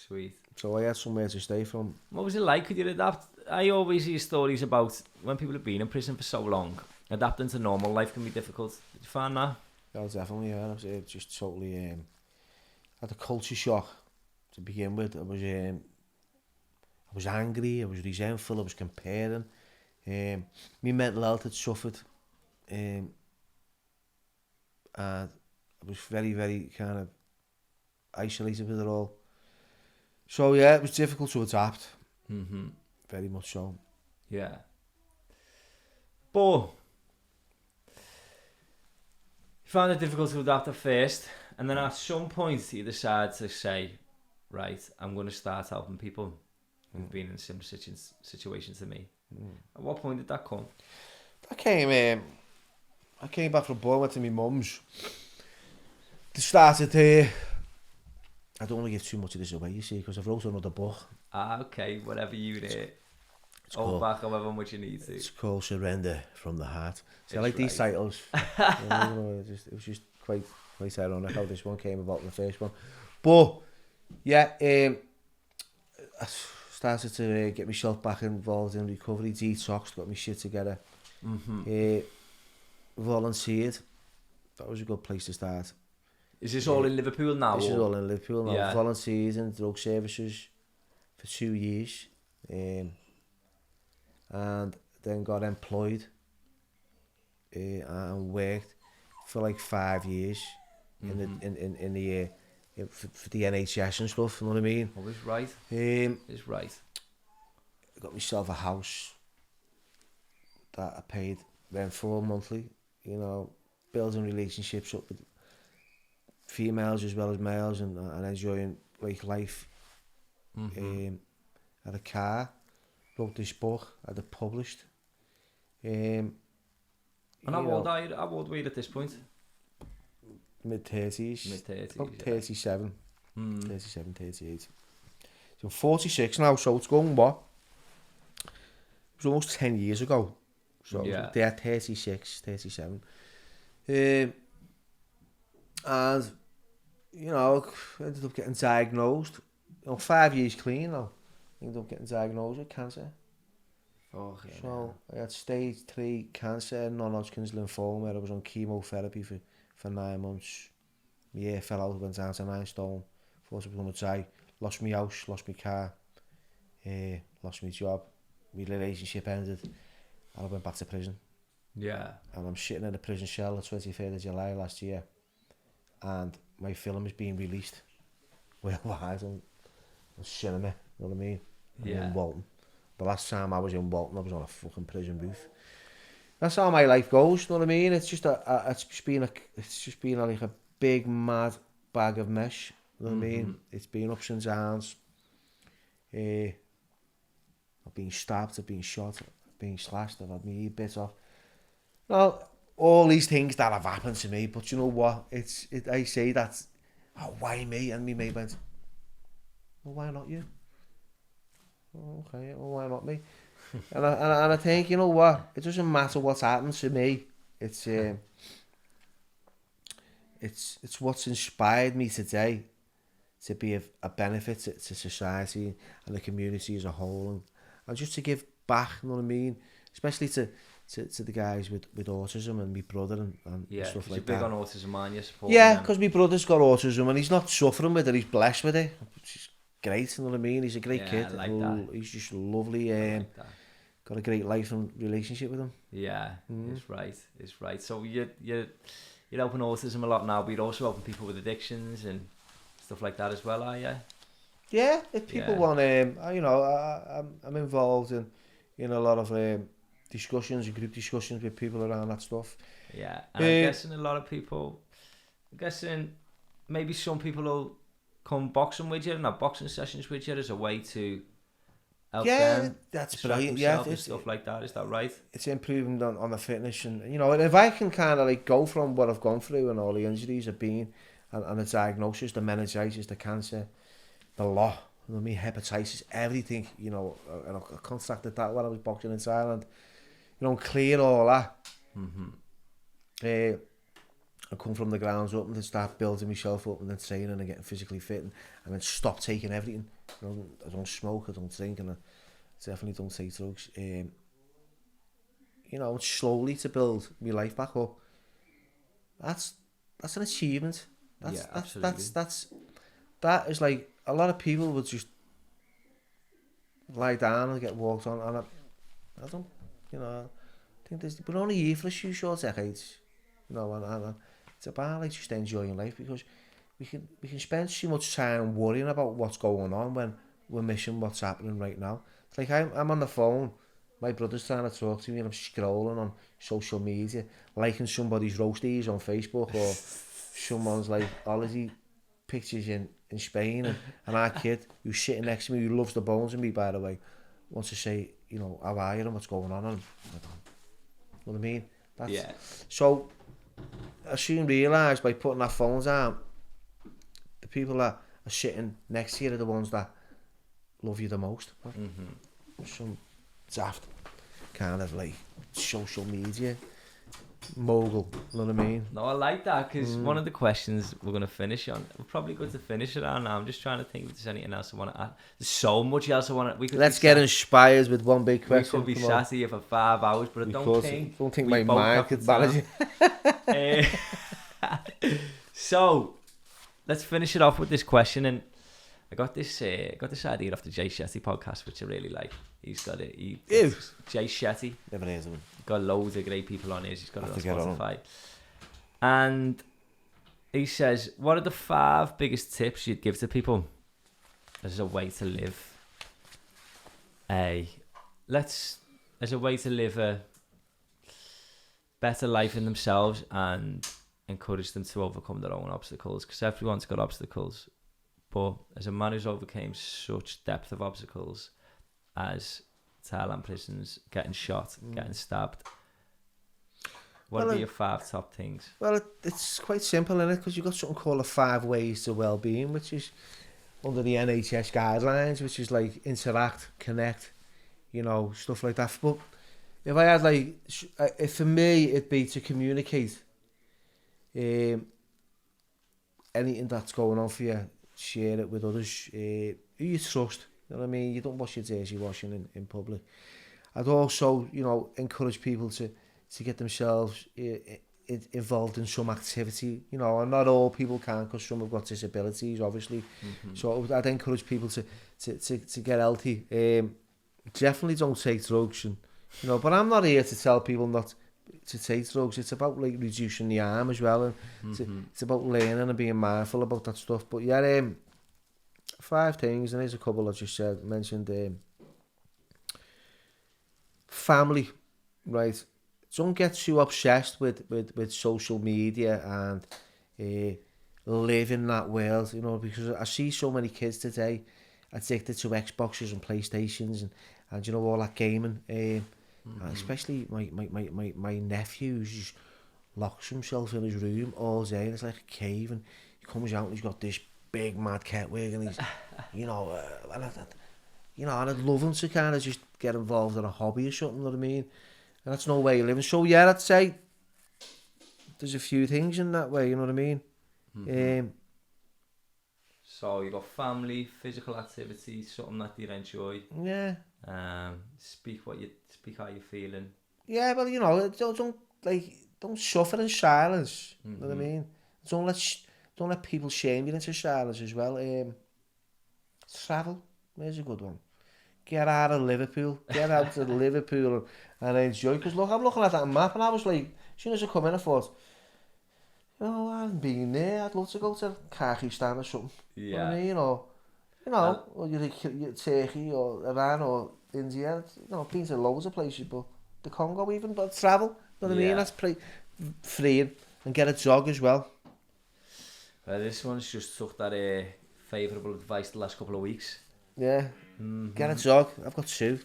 Sweet. So I had somewhere to stay from. What was it like? Could you adapt? I always hear stories about when people have been in prison for so long, adapting to normal life can be difficult. Did you find that? Yeah, definitely. Yeah, it just totally had a culture shock to begin with. I was angry. I was resentful. I was comparing. My mental health had suffered. And I was very, very kind of isolated with it all. So yeah, it was difficult to adapt. Very much so. Yeah. But you found it difficult to adapt at first, and then at some point you decide to say, right, I'm going to start helping people who've been in a similar situation to me. At what point did that come? I came back from Bournemouth to my mum's. They started I don't want to give too much of this away, you see, because I've wrote another book. Ah, okay, whatever you did. Hold back however much you need to. It's called Surrender from the Heart. See, I like these titles. It was just quite ironic how this one came about in the first one. But, yeah, I started to get myself back involved in recovery, detox, got my shit together. Volunteered. That was a good place to start. Is this all in Liverpool now? This is all in Liverpool now. Yeah. Volunteered in drug services for 2 years. And then got employed and worked for like 5 years in the for the NHS and stuff, you know what I mean? Oh, it's right. It's right. I got myself a house that I paid rent for monthly, you know, building relationships up with females as well as males and enjoying like life. Had a car, wrote this book, had it published. And how old were you at this point? Mid-30s. About 37. 37, 38. So I'm 46 now, so it's going what? It was almost 10 years ago. So yeah. They're 36, 37. And, you know, I ended up getting diagnosed. You know, 5 years clean now. I ended up getting diagnosed with cancer. Oh, yeah. So I had stage 3 cancer, non-Hodgkin's lymphoma. I was on chemotherapy for 9 months. My hair fell out, went down to 9 stone. Thought I was going to die. lost my house, lost my car, lost my job, my relationship ended, and I went back to prison. Yeah. And I'm sitting in a prison cell the 23rd of July last year, and my film is being released worldwide on cinema, you know what I mean? I'm in Walton. The last time I was in Walton, I was on a fucking prison roof. That's how my life goes, you know what I mean? It's just it's just been like a big mad bag of mesh, you know what I mean? It's been ups and downs. I've been stabbed, I've been shot, I've been slashed, I've had my ear bit off. Well, all these things that have happened to me, but you know what? I say that, oh, why me? And me mate went, well, why not you? Oh, okay, well, why not me? and I think, you know what? It doesn't matter what's happened to me. It's what's inspired me today to be a benefit to society and the community as a whole, and just to give back. You know what I mean? Especially to the guys with autism and my brother and stuff like that. You're big on autism, man. You're supporting Yeah, because my brother's got autism and he's not suffering with it. He's blessed with it. Which great, you know what I mean? He's a great kid. I like that. He's just lovely. Like that. Got a great life and relationship with him. Yeah, it's right. So you're helping autism a lot now, but you're also helping people with addictions and stuff like that as well, are you? Yeah, if people want, you know, I'm involved in a lot of discussions, group discussions with people around that stuff. Yeah, and I'm guessing a lot of people, maybe some people will come boxing with you and have boxing sessions with you as a way to help them. That's brilliant. Yeah, and stuff like that. Is that right? It's improving on the fitness, and you know, if I can kind of like go from what I've gone through and all the injuries I've been, and the diagnosis, the meningitis, the cancer, the lot, you know, me hepatitis, everything, you know, and I contracted that when I was boxing in Thailand. You know, clear all that. I come from the grounds up and then start building myself up and then training and getting physically fit and then stop taking everything. You know, I don't smoke, I don't drink, and I definitely don't take drugs. You know, slowly to build my life back up. That's an achievement. That is like a lot of people would just lie down and get walked on, and I don't, you know, I think we're only here for a few short decades, you know, and it's about like just enjoying life, because we can spend too much time worrying about what's going on when we're missing what's happening right now. It's like I'm on the phone, my brother's trying to talk to me, and I'm scrolling on social media, liking somebody's roasties on Facebook, or someone's like holiday pictures in Spain, and our kid who's sitting next to me, who loves the bones of me, by the way, wants to say, you know, how are you and what's going on, and I don't know what I mean. So I soon realised by putting our phones down, the people that are sitting next to you are the ones that love you the most. Some daft kind of like social media mogul, you know what I mean? No, I like that, because one of the questions we're going to finish on, we're probably going to finish it on now. I'm just trying to think if there's anything else I want to add. There's so much else I want to... Let's get inspired with one big question. We could be sat here for 5 hours, but I don't think my mind could manage it. So, let's finish it off with this question, and I got this idea off the Jay Shetty podcast, which I really like. He's got it. Jay Shetty. Never heard of him. Got loads of great people on his. He's got it on Spotify. And he says, what are the 5 biggest tips you'd give to people as a way to live as a way to live a better life in themselves and encourage them to overcome their own obstacles? Because everyone's got obstacles, but as a man who's overcame such depth of obstacles as Thailand prisons, getting shot, getting stabbed, what are your 5 top things? Well, it's quite simple, isn't it? Because you've got something called the 5 ways to well-being, which is under the NHS guidelines, which is like interact, connect, you know, stuff like that. But if I had if for me, it'd be to communicate anything that's going on for you, share it with others who you trust. You know what I mean? You don't wash your dirty washing in public. I'd also, you know, encourage people to get themselves involved in some activity, you know, and not all people can because some have got disabilities, obviously. So I'd encourage people to get healthy. Definitely don't take drugs, and you know. But I'm not here to tell people not to take drugs. It's about like reducing the harm as well, and it's about learning and being mindful about that stuff. But yeah, 5 things, and there's a couple I just mentioned. Family, right? Don't get too obsessed with social media and live in that world, you know, because I see so many kids today addicted to Xboxes and PlayStations and you know, all that gaming. Especially my nephew just locks himself in his room all day, and it's like a cave, and he comes out and he's got this big mad cat wig, and he's, you know, and I'd love him to kind of just get involved in a hobby or something, you know what I mean? And that's no way of living. So yeah, I'd say there's a few things in that way, you know what I mean? So you got family, physical activity, something that you enjoy. Yeah. Speak how you're feeling. Yeah, but you know, don't suffer in silence. You know what I mean? Don't let people shame you into silence as well. Travel. There's a good one. Get out of Liverpool. Get out to Liverpool and enjoy. Because look, I'm looking at that map and I was like, as soon as I come in, I thought, you know, I haven't been there. I'd love to go to Kyrgyzstan or something. Yeah. You know what I mean? Or you Turkey or Iran or India. You know, I've been to loads of places, but the Congo even. But travel, you know what I mean? That's pretty freeing. And get a jog as well. Well, this one's just took that favourable advice the last couple of weeks. Yeah. Get a jog. I've got 2.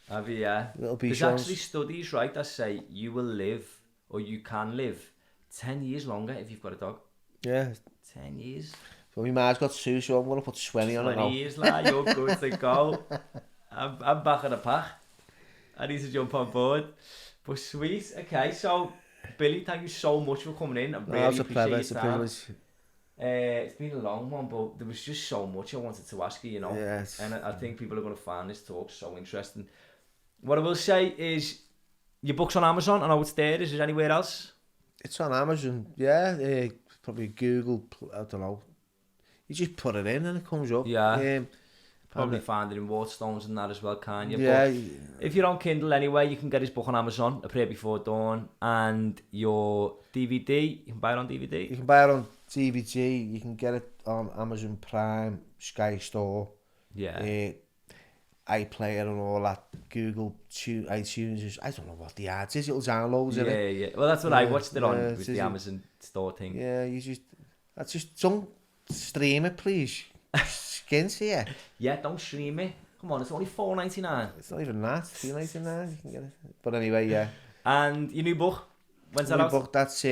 Have you? Yeah. There's actually studies, right, that say you will live, or you can live, 10 years longer if you've got a dog. Yeah. 10 years. So my man's got 2, so I'm going to put 20 on it now. 20 years, lad. You're good to go. I'm back in the pack. I need to jump on board. But sweet. Okay, so Billy, thank you so much for coming in. I really appreciate your time. It's been a long one, but there was just so much I wanted to ask you, you know. Yes. And I think people are going to find this talk so interesting. What I will say is, your book's on Amazon. I know it's there. Is there anywhere else? It's on Amazon, yeah. Probably Google, I don't know. You just put it in and it comes up. Yeah. Probably find it in Waterstones and that as well, can't you? Yeah. But if you're on Kindle anyway, you can get his book on Amazon, A Prayer Before Dawn, and your DVD, you can buy it on DVD. You can buy it on DVD, you can get it on Amazon Prime, Sky Store, iPlayer and all that, Google, iTunes, I don't know what the ads is, it'll download it. Yeah. Well, that's what I watched it on, with the Amazon store thing. Yeah, don't stream it, please. Skins here. Yeah, don't stream it. Come on, it's only $4.99. It's not even that. $3.99. You can get it. But anyway, yeah. And your new book, when's that out? New book, that's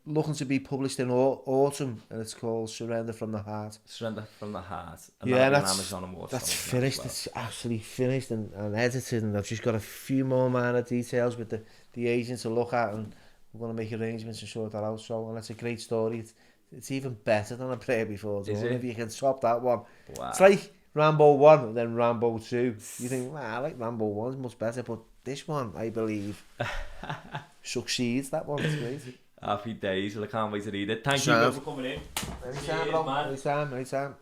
looking to be published in autumn, and it's called Surrender from the Heart. Surrender from the Heart. And yeah, that's on Amazon and Waterstones. That's finished. Well. It's actually finished and edited, and I've just got a few more minor details with the agent to look at, and we're going to make arrangements and sort that out. So, and it's a great story. It's even better than A Prayer Before Dawn, if you can top that one. Wow. It's like Rambo 1 and then Rambo 2. You think, I like Rambo 1, it's much better, but this one, I believe, succeeds. That one. It's great. Happy days. Well, I can't wait to read it. Thank you for coming in. Anytime, bro. Anytime.